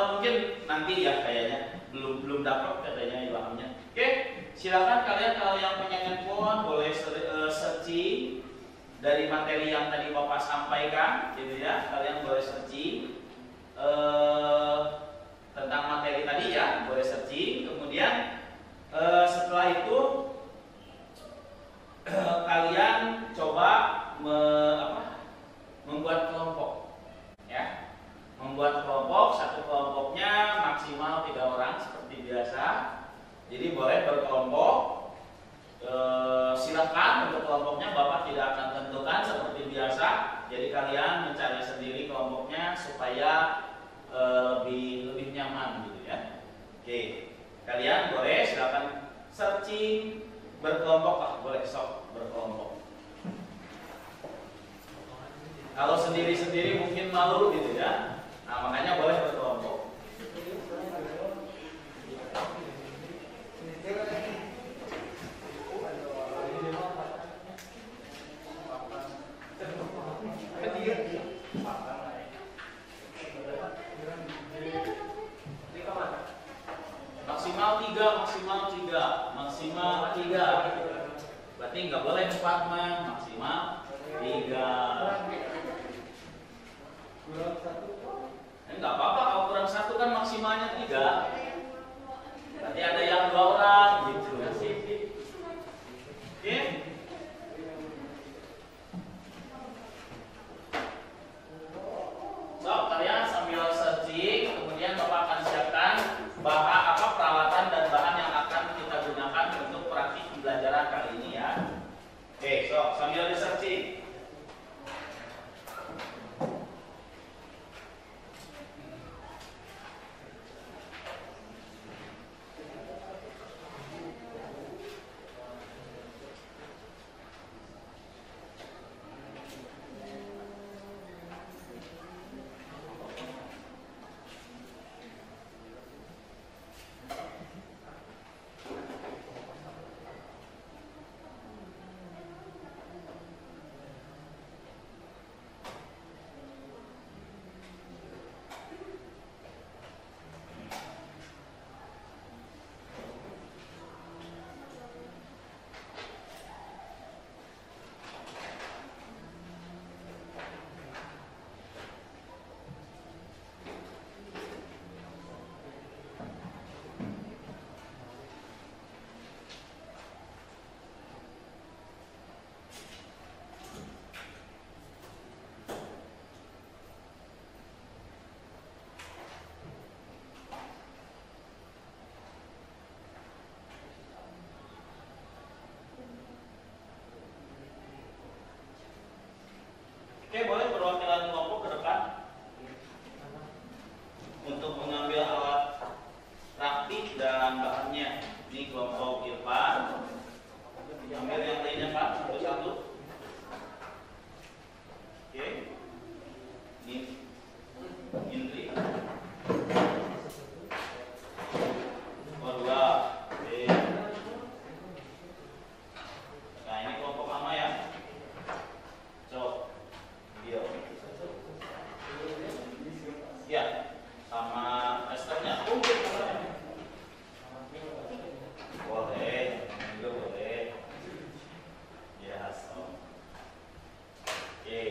Mungkin nanti ya kayaknya belum dapat katanya ilhamnya. Oke, silakan kalian kalau yang punya handphone boleh searching dari materi yang tadi Bapak sampaikan, gitu ya. Kalian boleh searching tentang materi tadi ya, boleh searching. Kemudian setelah itu kalian coba membuat kelompok, ya. Membuat kelompok, satu kelompoknya maksimal 3 orang seperti biasa. Jadi boleh berkelompok. Silakan untuk kelompoknya Bapak tidak akan tentukan seperti biasa. Jadi kalian mencari sendiri kelompoknya supaya lebih nyaman gitu ya. Oke, kalian boleh silakan searching berkelompok lah, boleh sok berkelompok. Kalau sendiri-sendiri mungkin malu gitu ya. Nah, makanya boleh berkelompok. Maksimal 3. Berarti nggak boleh boleh 4 mah, maksimal 3. Kurang satu. Enggak apa-apa kalau kurang 1 kan maksimalnya 3. Berarti ada yang 2 orang gitu. Oke? So, kalian sambil searching, kemudian Bapak akan siapkan peralatan dan bahan yang akan kita gunakan untuk praktik pembelajaran kali ini ya. Oke, so sambil di searching. Oke, boleh perwakilan kelompok ke depan untuk mengambil alat praktik dan bahannya. Ini kelompok Irfan. Ambil yang lainnya Pak, satu-satu. Oke. Ini Indri. Dua. Oke. Nah, ini kelompok lama ya. So, ya, sama testernya mungkin boleh, juga boleh. Ya, so. Oke.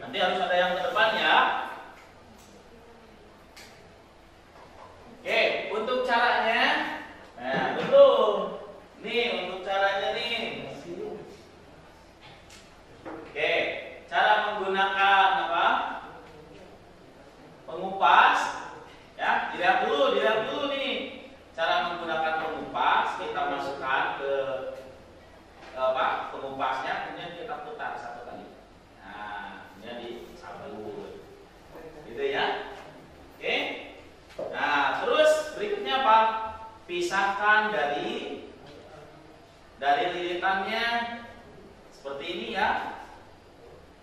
Nanti harus ada yang ke depan ya. Oke, untuk caranya, nah belum. Nih untuk caranya nih. Oke, cara menggunakan apa? Pengupas, ya. Dilihat dulu nih. Cara menggunakan pengupas, kita masukkan ke pengupasnya, kemudian kita putar satu kali. Nah, jadi sabun, gitu ya. Oke. Nah, terus berikutnya apa? Pisahkan dari lilitannya seperti ini ya.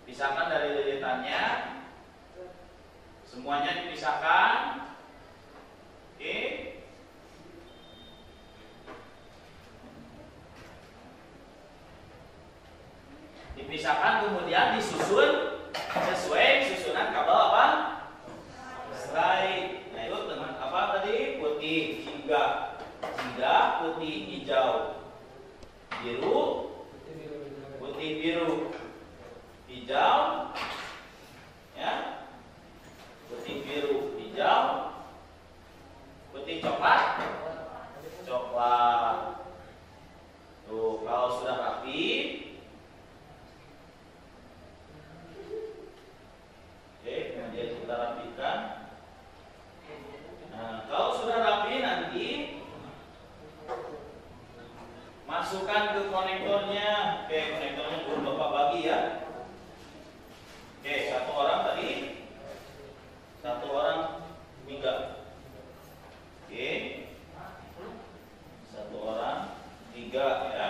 Pisahkan dari lilitannya, semuanya dipisahkan. Oke. Dipisahkan kemudian disusun sesuai susunan kabel apa? Slide. Nah itu dengan apa tadi? Putih, jingga, putih, hijau, biru, putih, biru, hijau, ya, putih, biru, hijau, putih, coklat. Tuh, kalau sudah rapi, oke, kemudian kita rapikan. Nah, kalau sudah rapi nanti masukkan ke konektornya. Oke, konektornya belum Bapak bagi ya. Oke, satu orang tadi, satu orang 3. Oke, satu orang 3 ya.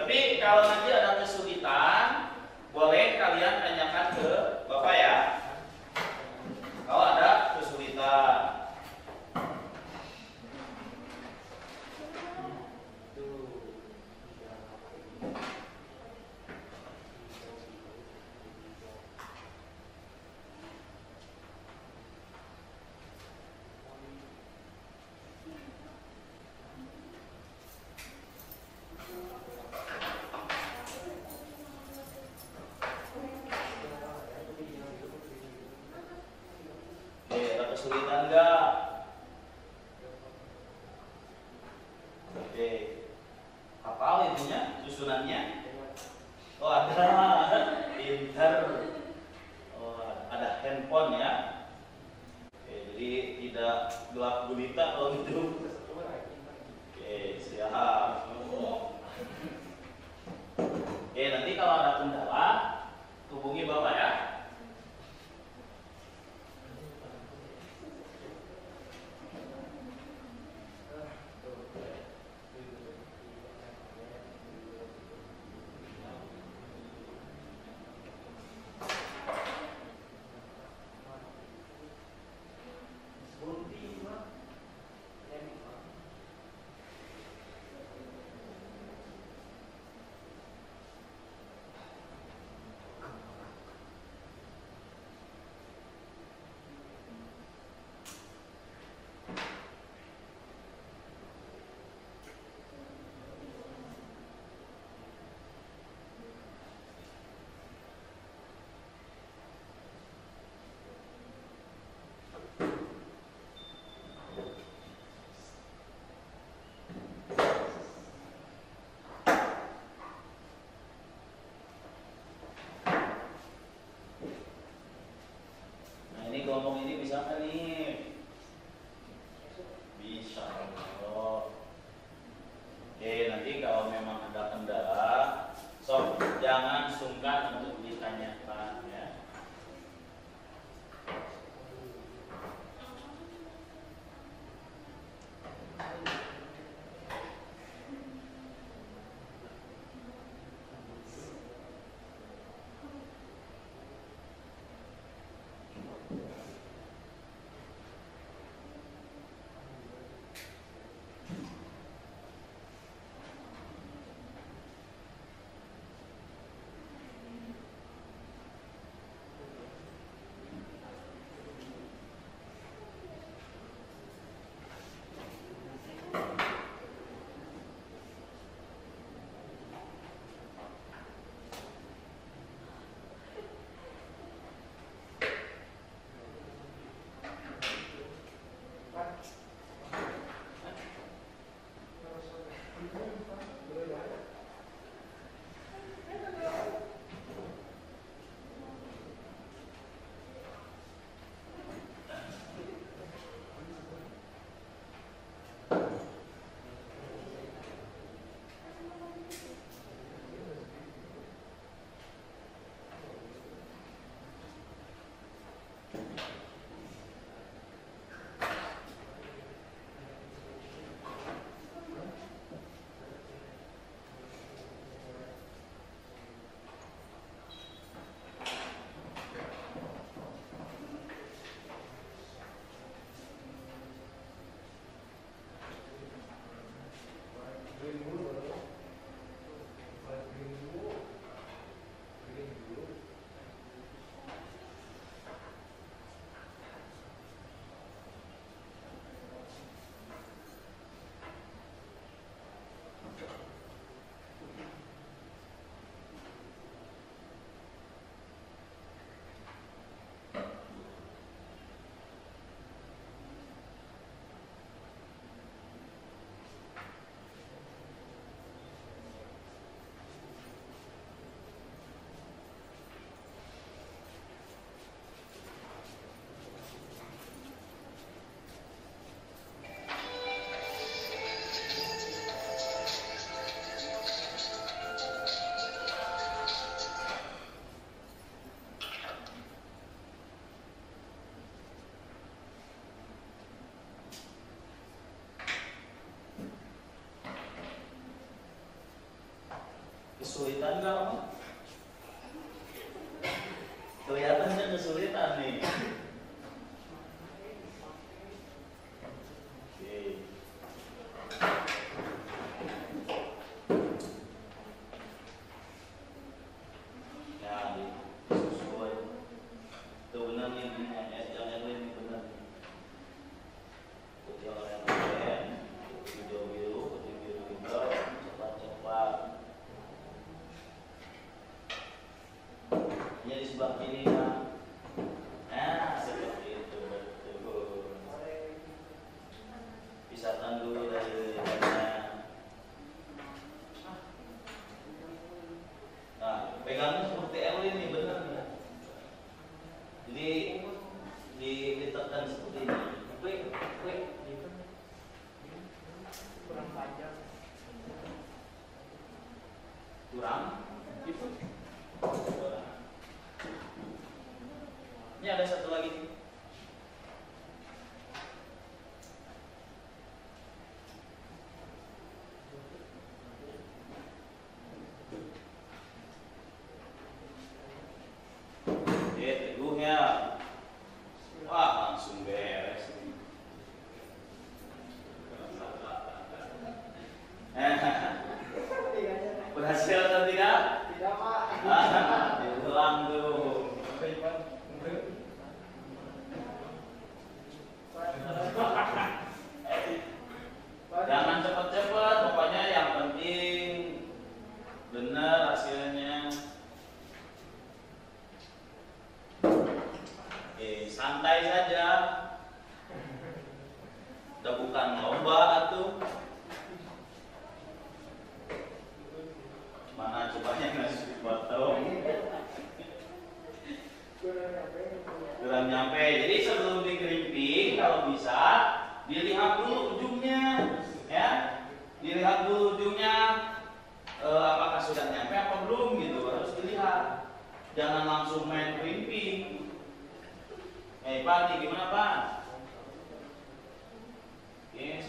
Tapi kalau nanti ada kesulitan, boleh kalian tanyakan ke Bapak ya. Kalau ada kesulitan. Ada kesulitan enggak? Oke. Hafal itunya, susunannya? Oh ada. Pinter. Oh, ada handphone ya. Oke, jadi tidak gelap gulita kalau gitu. Oke, siap. Oke, nanti kalau ada kendala hubungi Bapak ya. kesulitan nggak kamu? Kelihatannya kesulitan nih. Oke. Nah, sesuai. Itu benar nih, yang ini benar nih. Putih oranye, hijau biru, putih biru hijau, cepat-cepat. Ini di sebelah kiri kan. Nah, seperti itu betul. Pisahkan dulu dari lidarnya. Nah, pegangnya seperti L ini benar ya. Jadi ditekan seperti ini. Klik, klik. kurang panjang. Kurang. Itu. Ini ada satu lagi. Teguhnya. Wah, langsung beres. Berhasil atau tidak? Tidak, Pak. Diulang tuh. Jangan cepat-cepat, pokoknya yang penting benar hasilnya. Santai saja. Udah bukan lomba atuh. Mana cobanya ngasih foto. Kurang nyampe. Jadi sebelum dikerimping kalau bisa dilihat dulu ujungnya, ya. Dilihat dulu ujungnya, apakah sudah nyampe apa belum gitu, harus dilihat. Jangan langsung main kerimping. Pak, nih gimana Pak? Yes,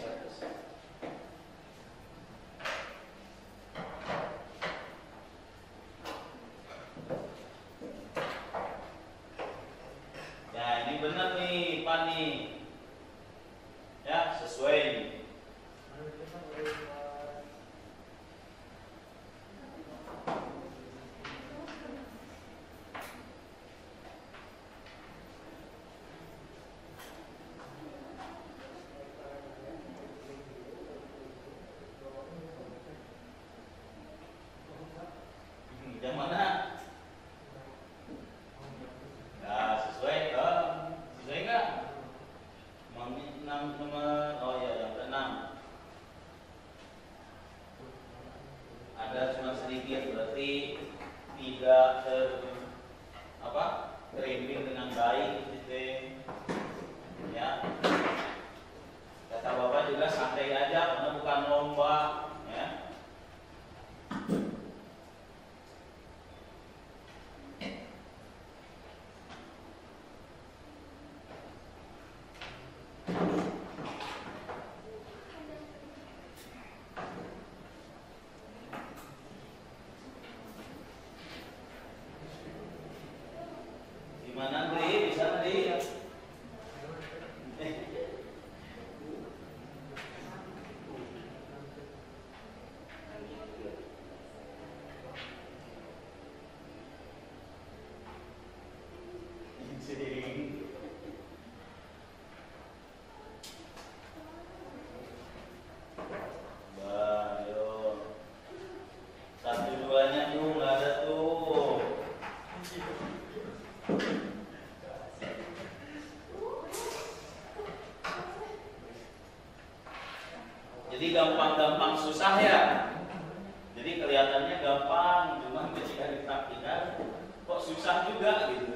ya ini benar nih Pak nih. Ya, sesuai nih. Yang mana? Nah, sesuai nggak? Teman, oh ya yang ke-6. Ada cuma sedikit, berarti tidak terimbing dengan baik gitu. Ya. Kata Bapak juga santai aja karena bukan lomba, ya. Gimana Dri? Bisa Dri? Satu duanya tuh nggak ada tuh. Jadi gampang-gampang susah ya. Jadi kelihatannya gampang, cuma ketika dipraktikkan kok susah juga gitu.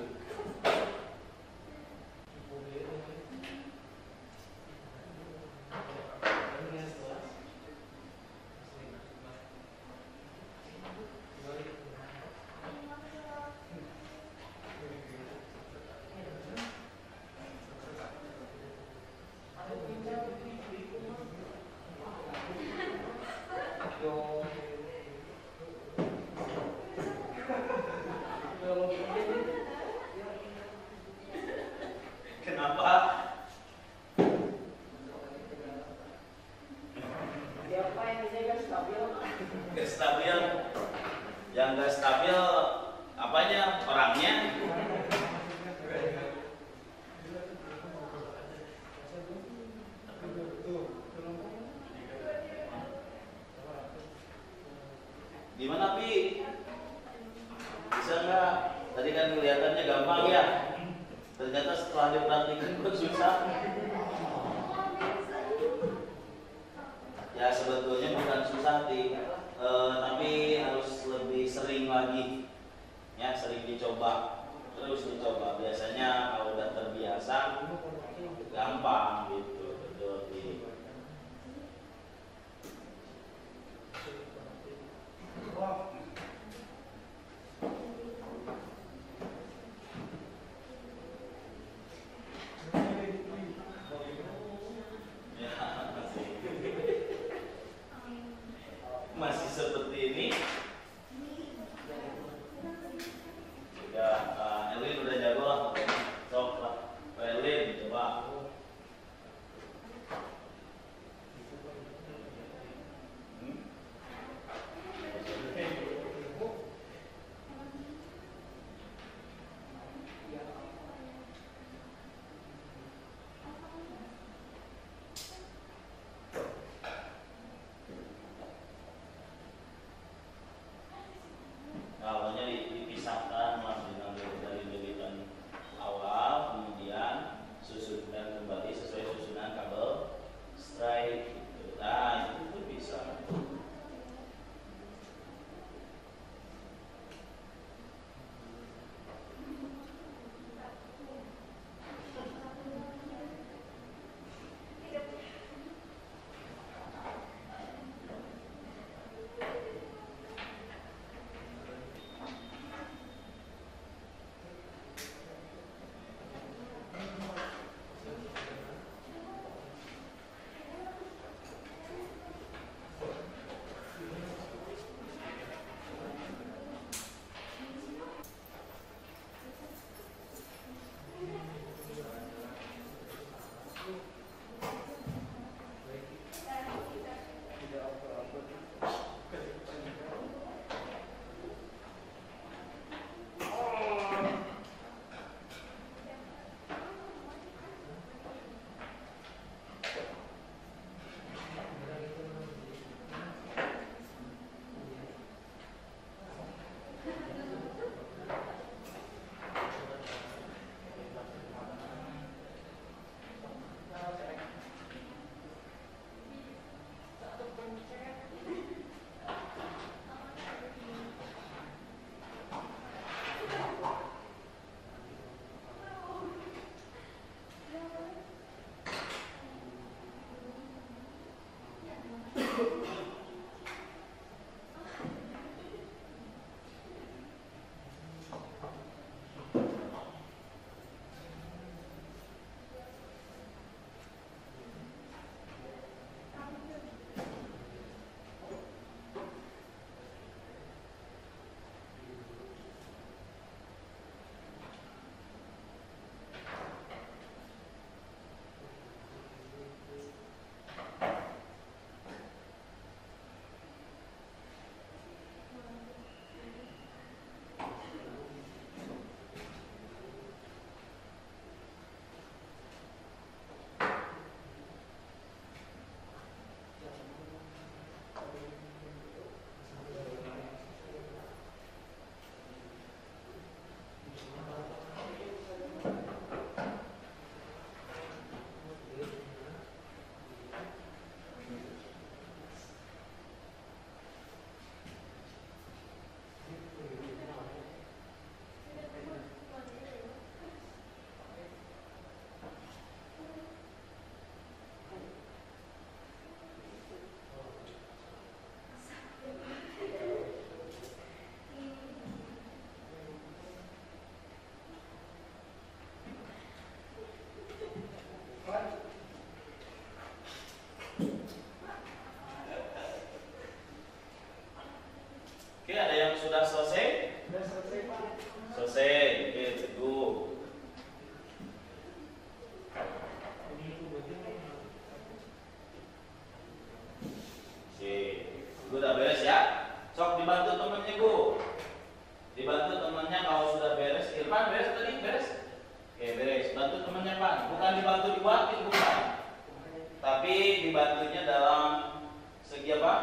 tapi dibantunya dalam segi apa?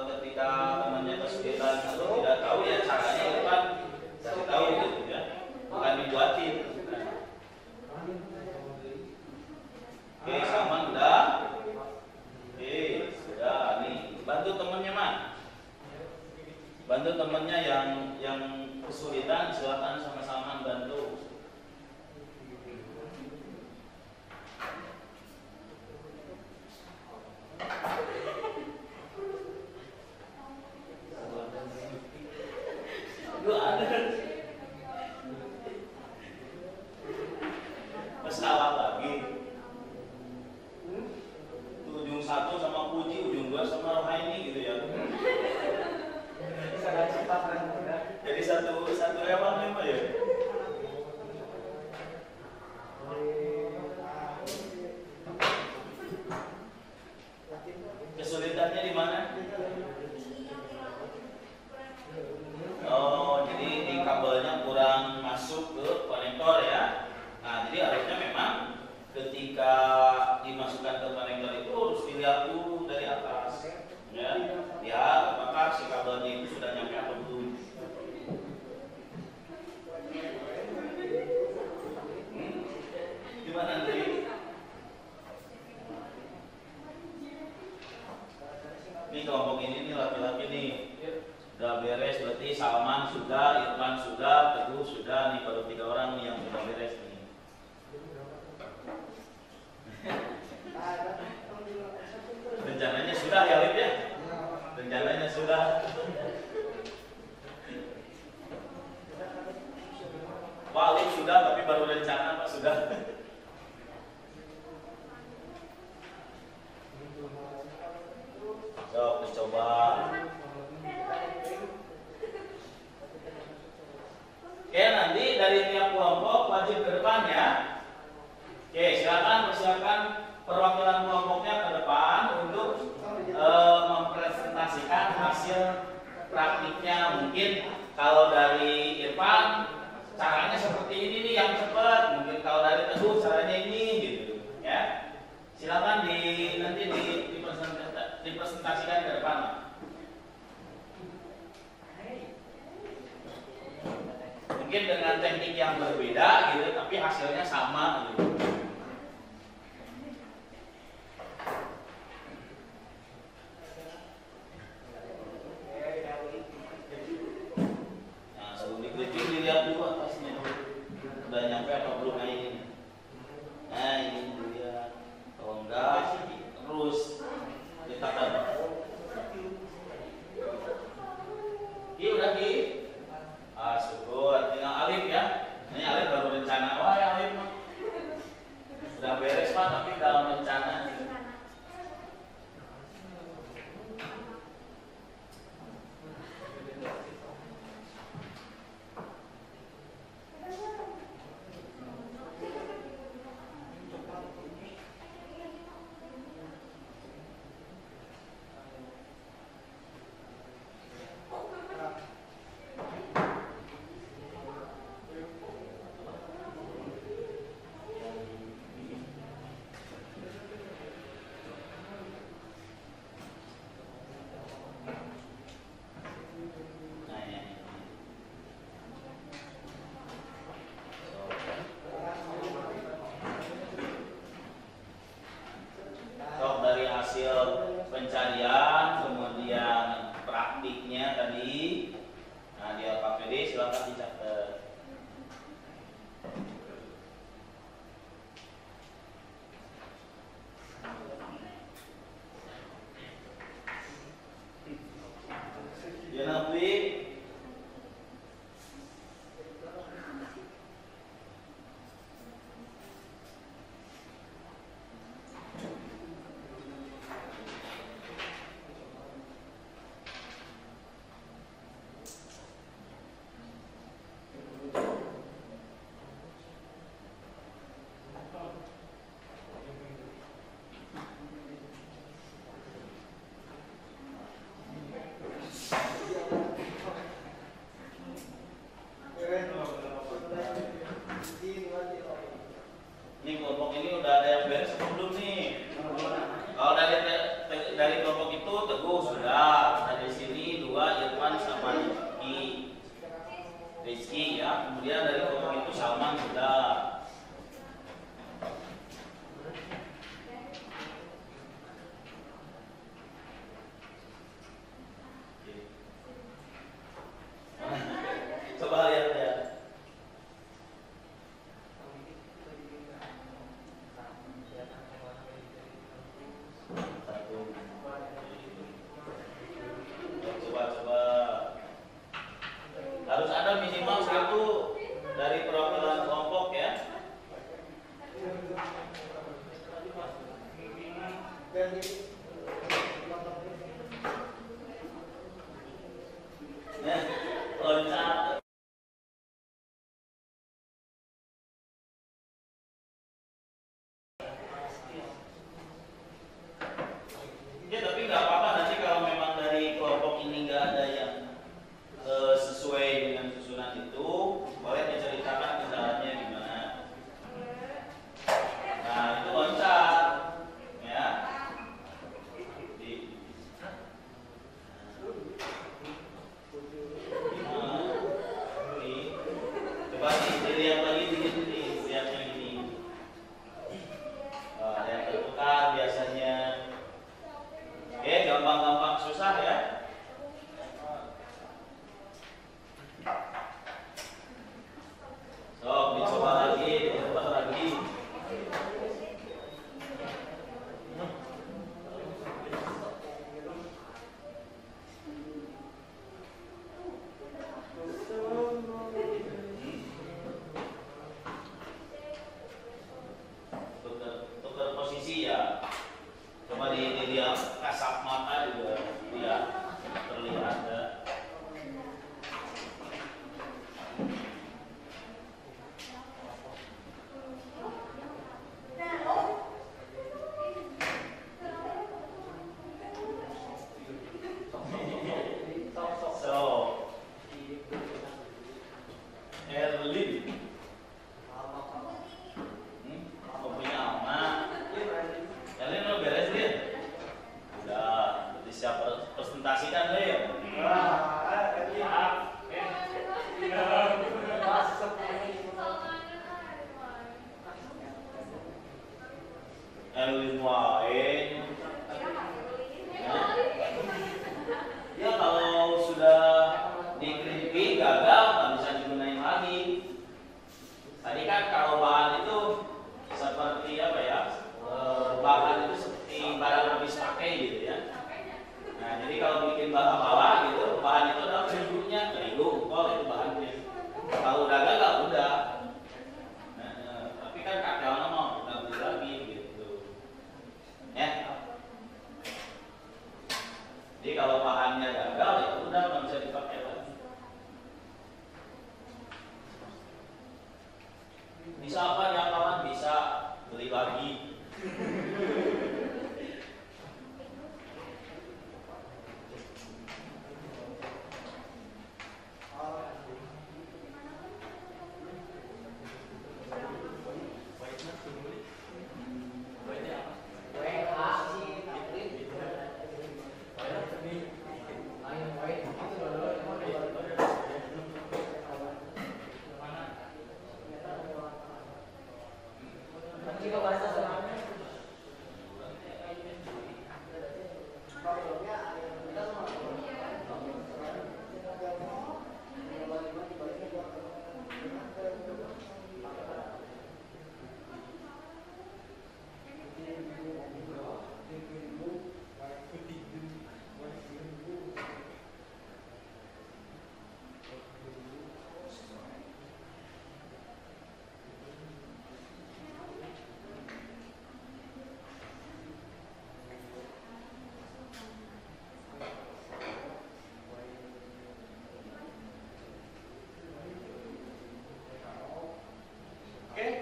Ketika temannya kesulitan atau tidak tahu ya caranya itu kan kasih tahu gitu ya, bukan dibuatin. Oke, sama udah. Oke, sudah nih. Bantu temannya mah. Bantu temannya yang kesulitan, silakan sama-sama bantu. Lu ada masalah lagi. Ujung satu sama Puji, ujung dua sama Rohaini gitu ya. Jadi satu emang lima ya. Kesulitannya di mana? Oh, jadi di kabelnya kurang masuk ke konektor ya. Nah, jadi harusnya memang ketika dimasukkan ke konektor itu harus dilihat dulu dari atas, ya. Lihat apakah si kabelnya itu sudah nyampe atau belum. Gimana nanti? Ini kelompok ini nih laki-laki nih. Sudah beres, berarti Salman sudah, Irfan sudah, Teguh sudah, nih baru 3 orang nih yang sudah beres nih. Rencananya sudah ya Lip ya? Rencananya sudah. Wah Lip sudah, tapi baru rencana Pak sudah. Coba coba. Oke, nanti dari tiap kelompok wajib ke depan ya. Oke, silakan persiapkan perwakilan kelompoknya ke depan untuk mempresentasikan hasil praktiknya. Mungkin kalau dari Irfan caranya seperti ini nih yang cepat. Mungkin kalau dari Teguh caranya ini gitu ya. Silakan nanti dipresentasikan ke depan. Mungkin dengan teknik yang berbeda gitu, tapi hasilnya sama gitu. Nah, sebelum dikritik dilihat dulu atasnya, udah nyampe apa belum ini. Nah, ini dilihat. Kalau enggak, terus ditekan. Udah Ki. Syukur, tinggal Alif ya. Ini Alif baru rencana. Wah ya Alif mah sudah beres Pak, tapi dalam rencana. Pencarian, kemudian praktiknya tadi. Nah, di LKPD silakan dicatat. Ya Nabi. Rizky ya. Kemudian dari kelompok itu Salman sudah. Coba lihat ya. Coba. Harus ada minimal satu dari perwakilan kelompok ya. Nah, loncat. Ya tapi nggak apa-apa nanti kalau memang dari kelompok ini nggak ada yang sesuai dengan susunan itu, boleh diceritakan kendalanya gimana. Nah itu loncat, ya. Coba dilihat lagi di sini, lihatnya gini. Yang tertukar biasanya. Oke, gampang-gampang susah ya. Sok, dicoba lagi. Tukar posisi ya. Coba dilihat kasat mata juga dia terlihat ya. So, Erlin, kopinya aman. Erlin lo beres Lin? Udah, berarti siap presentasikan Lin. Erlin wae. Ya kalau sudah dikritik gagal nggak bisa digunain lagi. Tadi kan kalau bahan itu seperti apa ya? Bahan itu seperti barang habis pakai gitu ya. Nah jadi kalau bikin bahan apa gitu, bahan itu adalah terigu, kol itu bahannya. Kalau udah gagal udah. Tapi kan kakeknya mau nggak beli lagi gitu. Ya. Jadi kalau bahannya gagal ya udah nggak bisa dipakai lagi. Bisa apa ya kawan? Bisa beli lagi.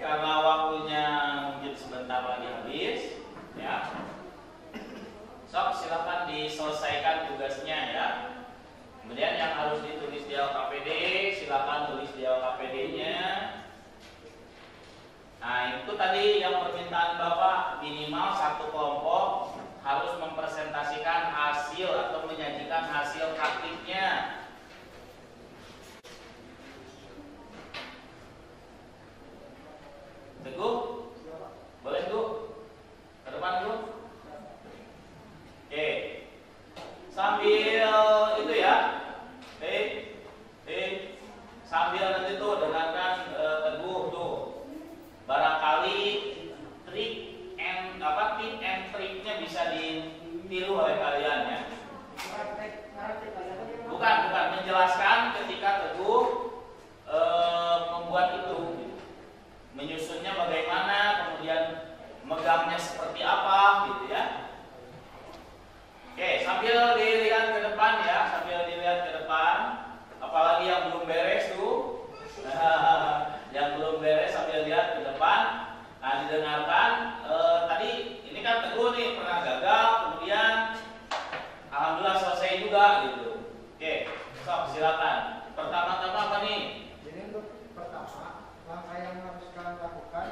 Karena waktunya mungkin sebentar lagi habis, ya. Sok silakan diselesaikan tugasnya ya. Kemudian yang harus ditulis di LKPD, silakan tulis di LKPD-nya. Nah itu tadi yang permintaan Bapak, minimal satu kelompok harus mempresentasikan hasil atau menyajikan hasil praktiknya. Teguh? Boleh Teguh? Ke depan Teguh? Oke. Sambil itu ya. Sambil nanti tuh dengarkan Teguh tuh. Barangkali tip and triknya bisa ditiru oleh kalian ya. Bukan menjelaskan ketika Teguh membuat itu, menyusunnya bagaimana, kemudian megangnya seperti apa, gitu ya. Oke, sambil dilihat ke depan ya, apalagi yang belum beres tuh, yang belum beres sambil lihat ke depan. Nah, didengarkan. Tadi ini kan Teguh nih pernah gagal, kemudian alhamdulillah selesai juga gitu. Oke, sok silakan. Pertama-tama apa nih? Jadi untuk pertama, langkah yang harus kalian lakukan,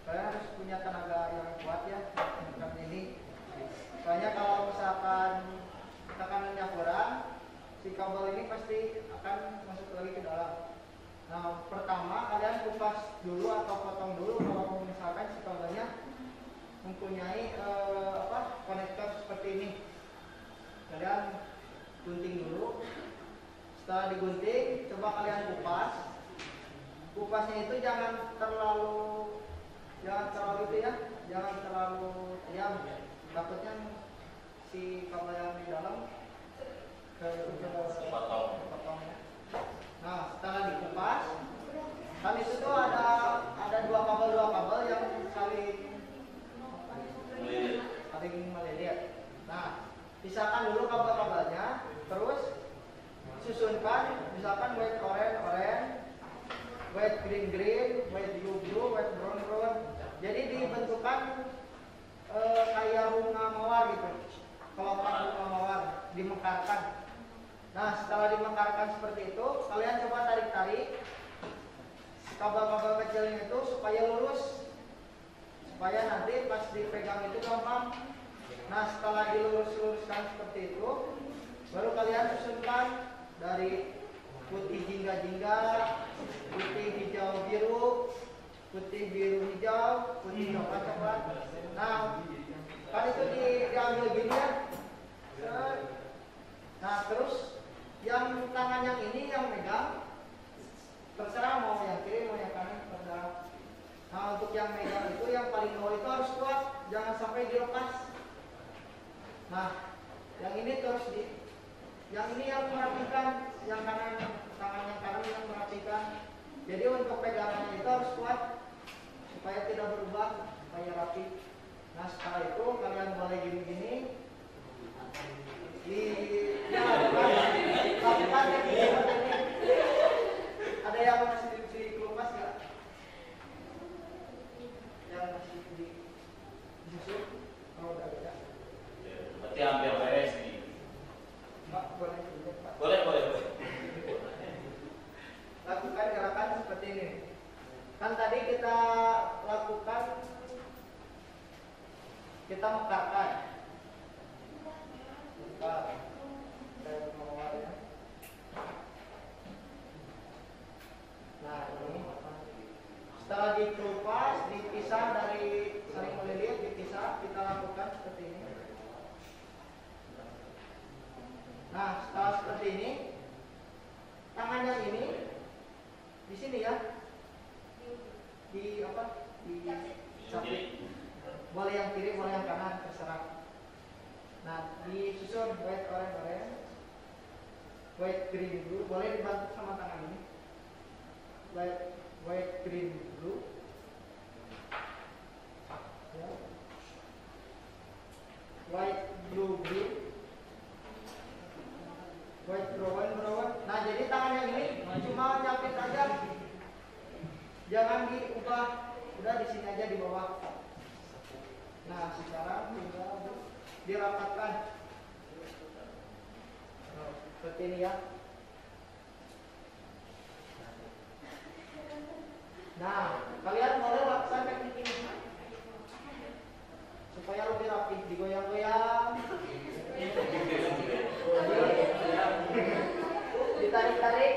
kalian harus punya tenaga yang kuat ya untuk ini. Soalnya kalau misalkan tekanannya kurang, si kabel ini pasti akan masuk lagi ke dalam. Nah, pertama kalian kupas dulu atau potong dulu kalau misalkan si kabelnya mempunyai konektor seperti ini. Kalian gunting dulu. Setelah digunting, coba kalian kupas. Kupasnya itu jangan terlalu itu ya, jangan terlalu diam. Takutnya si kabel yang di dalam potong. Nah, setelah dikupas, kan itu tuh ada dua kabel yang saling melilit. Nah, pisahkan dulu kabel-kabelnya, terus susunkan, misalkan white orange, white green, white blue, white brown. Jadi dibentukkan kayak bunga mawar gitu, kelopak bunga mawar, dimekarkan. Nah, setelah dimekarkan seperti itu, kalian coba tarik-tarik kabel-kabel kecilnya itu supaya lurus, supaya nanti pas dipegang itu gampang. Nah, setelah dilurus-luruskan seperti itu, baru kalian susunkan dari putih jingga-jingga, putih hijau biru, putih biru hijau, putih coklat-coklat. Nah, kan itu diambil gini ya. Nah, terus yang tangan yang ini yang megang, terserah mau yang kiri mau yang kanan, terserah. Nah, untuk yang megang itu yang paling bawah itu harus kuat, jangan sampai dilepas. Nah, yang ini terus yang ini yang merapikan, yang kanan, tangan yang kanan yang merapikan. Jadi untuk pegangannya itu harus kuat supaya tidak berubah, supaya rapi. Nah, setelah itu kalian boleh gini-gini. Lakukan ya, ada yang masih dikelupas nggak? Yang masih disusun? Oh, udah ada. Berarti hampir beres nih. Pak, boleh juga, Pak. Boleh. Lakukan gerakan seperti ini. Kan tadi kita lakukan, kita mekarkan. Nah, ini setelah dikelupas, dipisah dari saling melilit, dipisah, kita lakukan seperti ini. Nah, setelah seperti ini, tangan yang ini di sini ya, di samping. Boleh yang kiri, boleh yang kanan, terserah. Nah, disusun white orange, white green blue, boleh dibantu sama tangan ini. White green blue, ya. White blue green, white brown. Nah, jadi tangan yang ini cuma nyapit aja, jangan diubah, udah di sini aja di bawah. Nah, sekarang tinggal dirapatkan seperti ini ya. Nah, kalian boleh lakukan teknik ini supaya lebih rapi, digoyang-goyang, ditarik-tarik.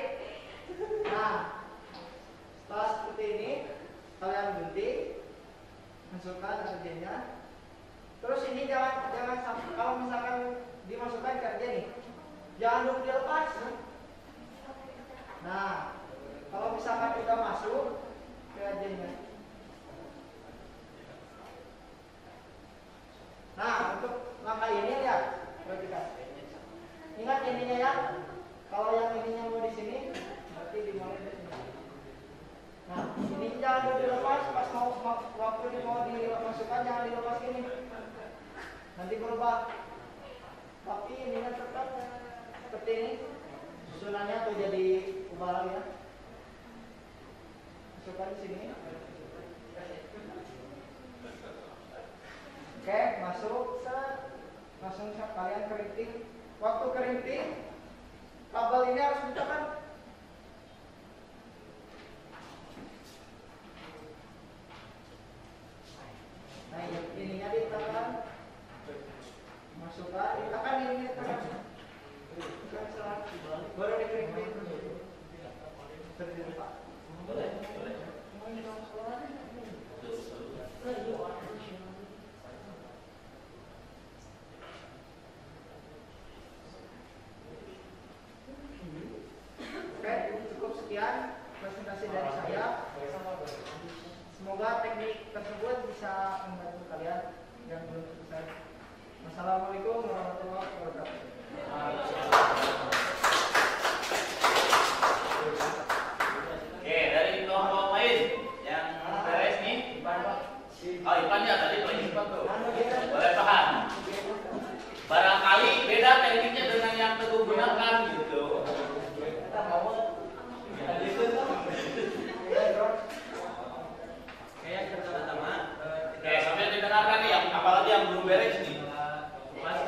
Nah, setelah seperti ini kalian gunting. kalau misalkan dimasukkan kerja nih, jangan dulu dilepas. Nah, kalau misalkan udah masuk kerjanya. Nah, untuk langkah ini lihat, perhatikan. Ingat ininya ya. Kalau yang ininya mau di sini, berarti dimulai dari sini. Nah, ini jangan dulu dilepas. Pas waktu mau dimasukkan jangan dilepas gini. Nanti berubah. Tapi ininya tetap seperti ini. Susunannya tuh jadi ubah lagi ya. Masukkan di sini. Oke, masuk. Langsung kalian keriting. Waktu keriting, kabel ini harus ditekan. Nah, ininya ditekan. Masukkan, ditekan ini ditekan. Baru dikeriting. Seperti Pak. Boleh. Oke, cukup sekian presentasi dari saya. Semoga teknik tersebut bisa membantu kalian yang belum selesai. Wassalamualaikum warahmatullahi wabarakatuh. Oke, dari kelompok lain yang beres nih. Oh, Ipan ya tadi tuh. Boleh paham. Barangkali beda tekniknya dengan yang Teguh gunakan gitu. Kayak pertama-tama Oke, sambil didengarkan nih, apalagi yang belum beres nih. pas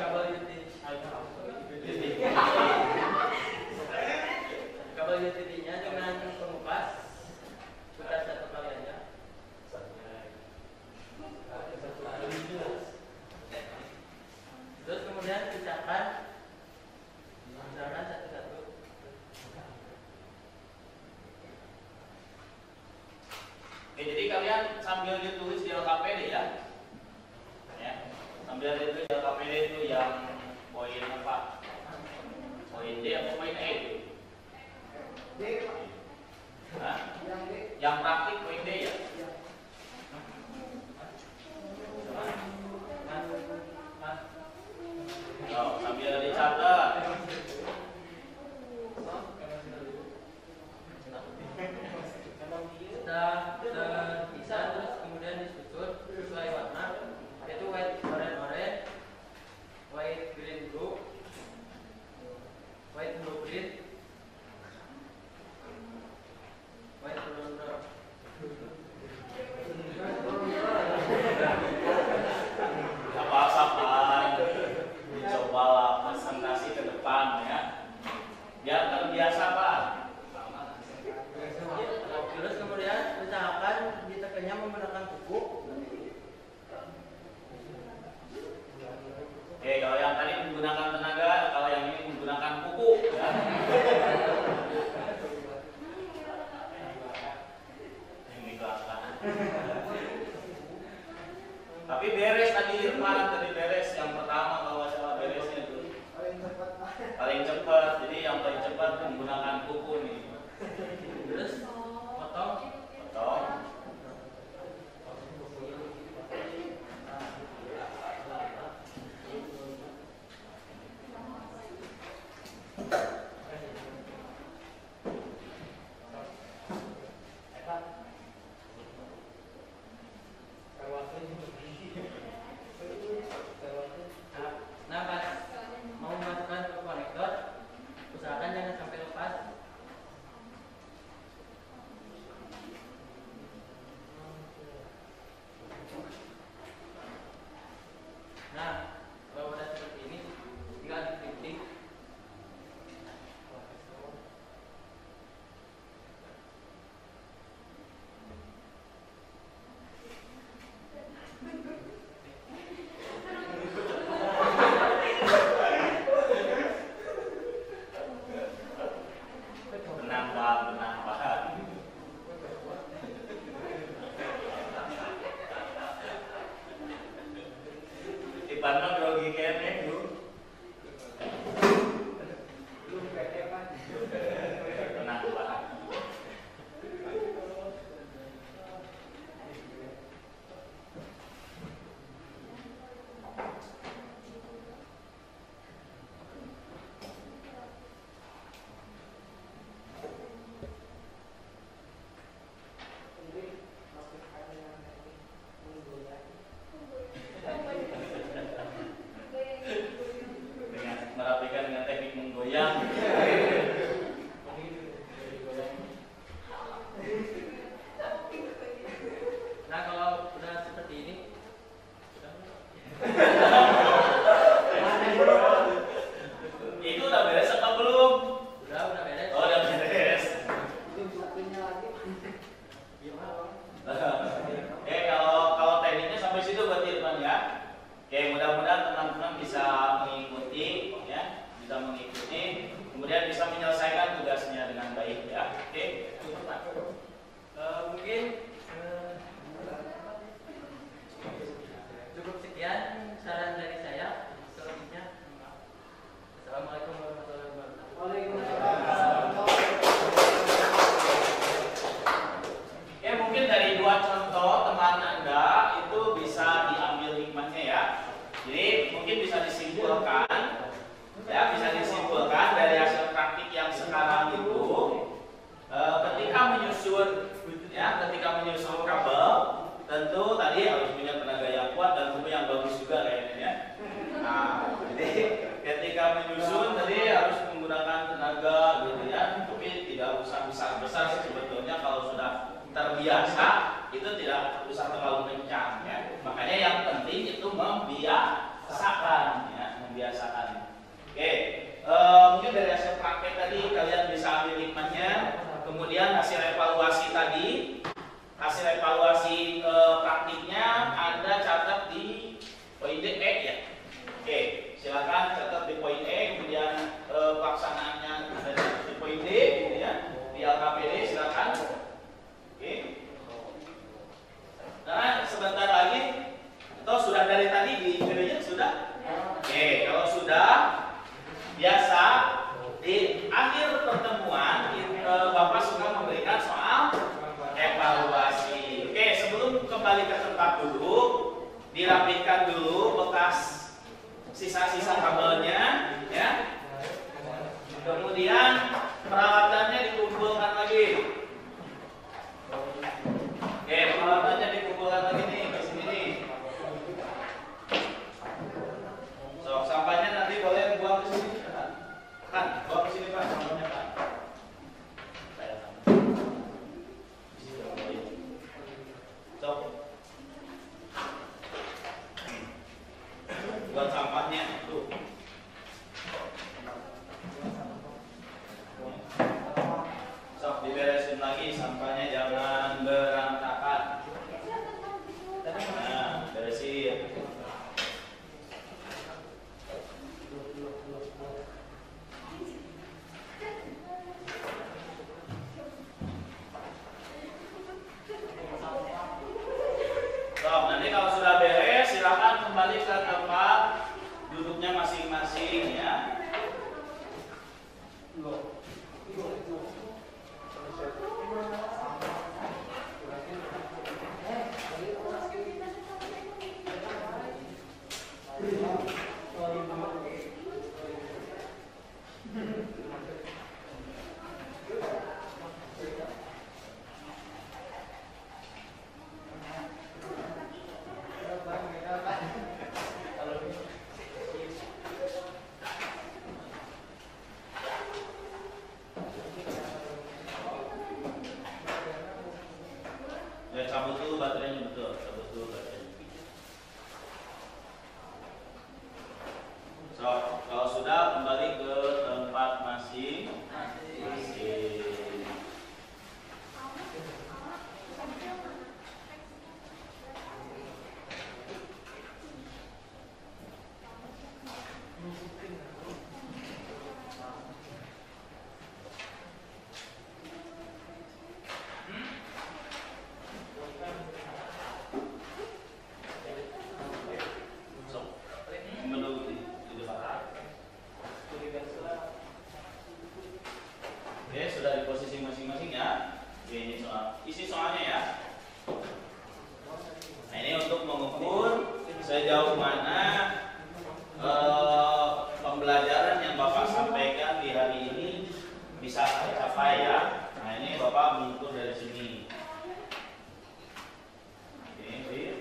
kabel UTT-nya dengan pengupas sudah satu kali aja. Terus kemudian pisahkan satu-satu. Oke, jadi kalian sambil ditulis di LKPD ya. Ya. Sambil ditulis di LKPD itu yang poin apa? Poin D atau poin E? D, Pak. Hah? Yang D. Yang praktik poin D ya. Oh, sambil dicatat. Sudah terpisah terus kemudian disusun sesuai warna, yaitu white, orange, Bandung grogi kene Bu. Belum pede Pak. Tenang Pak. Dengan merapikan dengan teknik menggoyang. Nah kalau udah seperti ini, Itu udah beres apa belum? udah beres. Oh, udah beres. Itu satunya lagi. Oke, kalau tekniknya sampai situ berarti teman ya. Oke, mudah-mudahan teman-teman bisa mengikuti ya, bisa mengikuti, kemudian bisa menyelesaikan tugasnya dengan baik ya. Oke. Mungkin cukup sekian saran dari saya. Selebihnya, Assalamualaikum warahmatullahi wabarakatuh. Waalaikumsalam. Oke, mungkin dari dua contoh teman Anda itu bisa diambil hikmahnya ya. Jadi mungkin bisa disimpulkan ya, bisa disimpulkan dari hasil praktik yang sekarang itu ketika menyusun kabel tentu tadi harus punya tenaga yang kuat dan tentu yang bagus juga kayaknya ya. Nah, jadi ketika menyusun tadi harus menggunakan tenaga gitu ya, tapi tidak usah besar-besar sebetulnya kalau sudah terbiasa itu tidak usah terlalu kencang ya. Makanya yang penting itu membiasakan ya, membiasakan. Oke, mungkin dari hasil praktek tadi kalian bisa ambil hikmahnya. Kemudian hasil evaluasi tadi, hasil evaluasi praktiknya Anda catat di poin D ya. Oke, silakan catat di poin E, kemudian pelaksanaannya ada di poin D gitu ya. Di LKPD silakan. Oke. Nah, sebentar lagi atau sudah dari tadi di videonya sudah? Oke, kalau sudah biasa di akhir pertemuan Bapak suka memberikan soal evaluasi. Oke, sebelum kembali ke tempat duduk, dirapikan dulu bekas sisa-sisa kabelnya ya. Kemudian peralatannya dikumpulkan lagi. Oke, peralatannya dikumpulkan lagi nih di sini nih. So, sampahnya nanti boleh buang ke sini. Kan, buang ke sini Pak, sampahnya Pak. So, buat sampahnya tuh. Sok diberesin lagi sampahnya, jangan berantakan. Nah, beresin. Sok, nanti kalau sudah beres silakan kembali ke tempat duduknya masing-masing ya. mana pembelajaran yang Bapak sampaikan di hari ini bisa tercapai ya. Nah ini Bapak mengukur dari sini. Oke,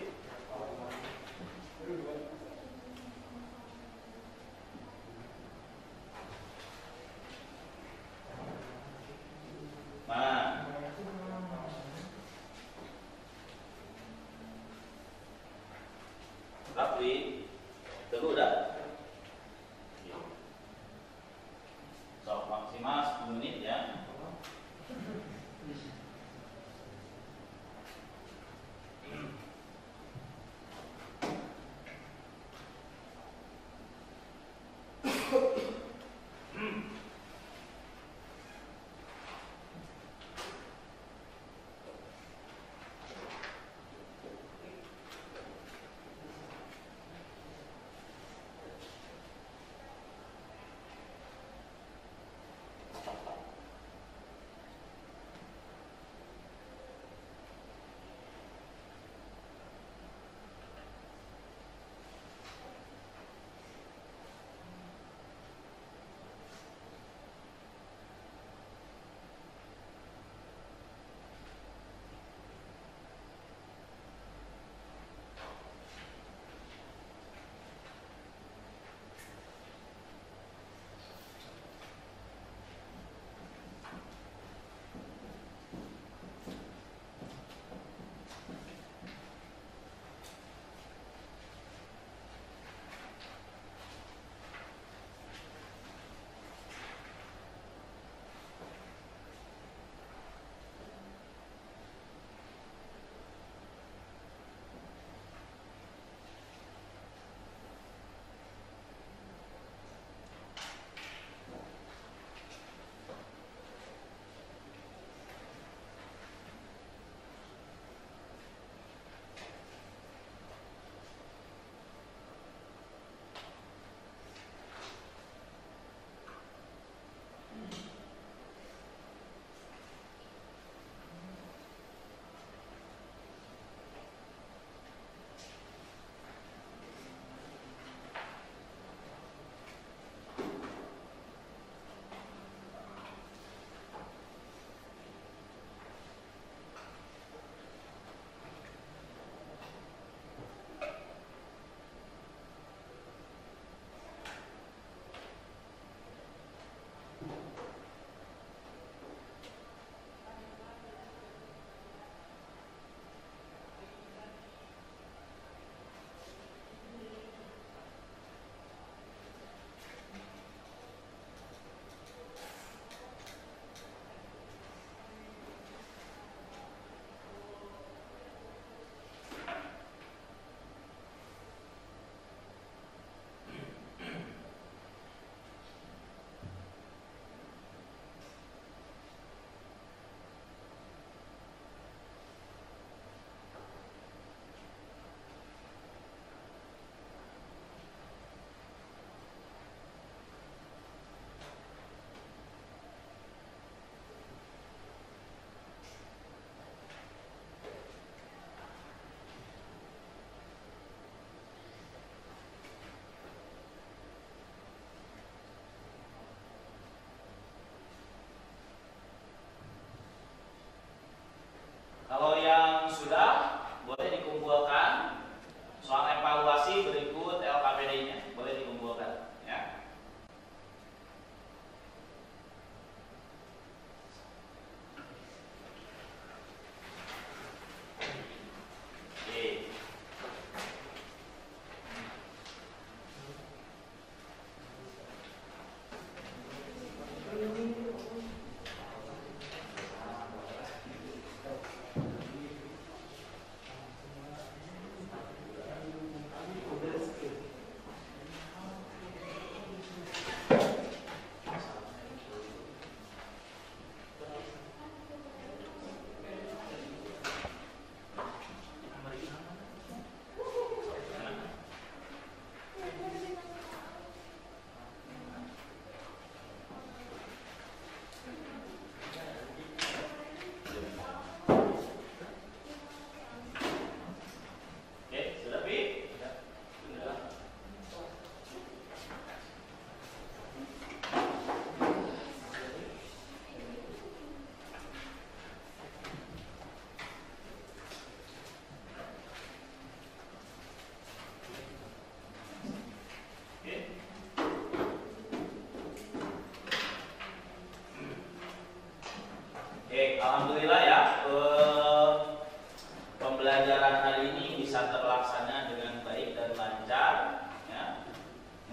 nah, tapi tunggu dah. So, maksimal 10 menit ya.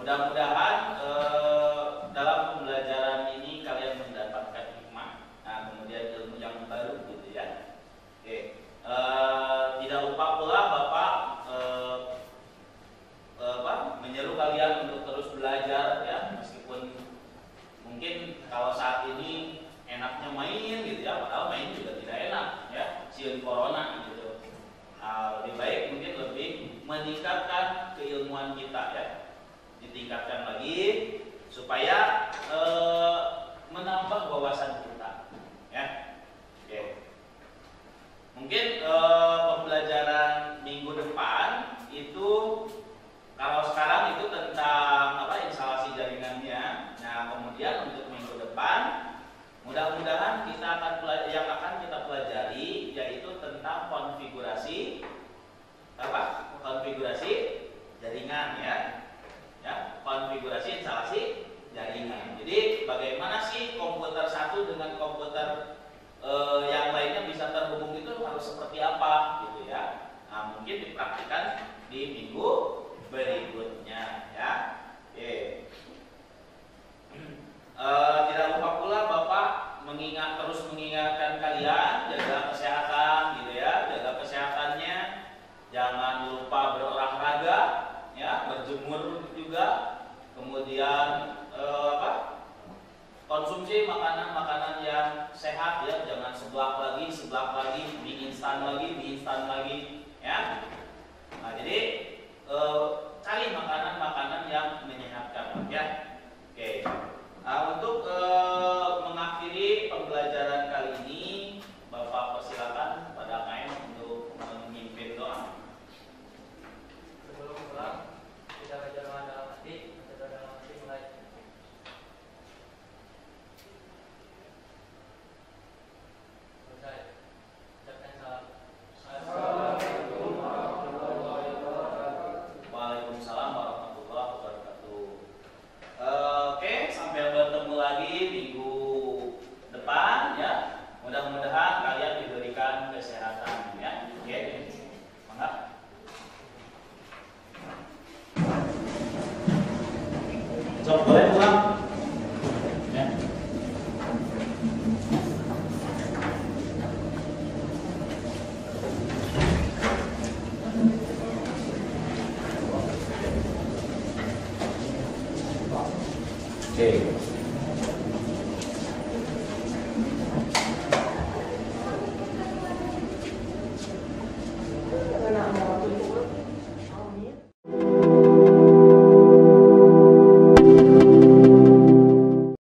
mudah-mudahan dalam pembelajaran ini kalian mendapatkan hikmah, nah kemudian ilmu yang baru gitu ya. Oke, tidak lupa pula Bapak menyeru kalian untuk terus belajar ya, meskipun mungkin kalau saat ini enaknya main gitu ya, padahal main juga tidak enak ya, sieun corona gitu. Lebih baik mungkin lebih meningkatkan keilmuan kita ya, ditingkatkan lagi supaya menambah wawasan kita ya. Oke. Mungkin pembelajaran minggu depan itu, kalau sekarang itu tentang instalasi jaringannya. Nah kemudian untuk minggu depan mudah-mudahan yang akan kita pelajari yaitu tentang konfigurasi konfigurasi jaringan ya, konfigurasi instalasi jaringan. Jadi bagaimana sih komputer satu dengan komputer yang lainnya bisa terhubung, itu harus seperti apa gitu ya. Nah mungkin dipraktikkan di minggu berikutnya ya. Oke. Tidak lupa pula Bapak terus mengingatkan kalian jaga kesehatan gitu ya, jaga kesehatannya, jangan lupa berolahraga ya, berjemur juga, kemudian konsumsi makanan-makanan yang sehat ya, jangan seblak lagi, mie instan lagi ya. Nah jadi cari makanan-makanan yang menyehatkan ya. Oke. Untuk mengakhiri pembelajaran kali ini, Bapak persilakan pada KM untuk memimpin doa. Sebelum pulang, kita baca doa dalam hati, mulai. Selesai. Ucapkan salam. Assalamualaikum warahmatullahi wabarakatuh. Waalaikumsalam warahmatullahi wabarakatuh. Oke, sampai bertemu lagi minggu depan ya. Mudah-mudahan kalian diberikan kesehatan ya. Oke. Mangga. Sok boleh pulang. Ya. Oke.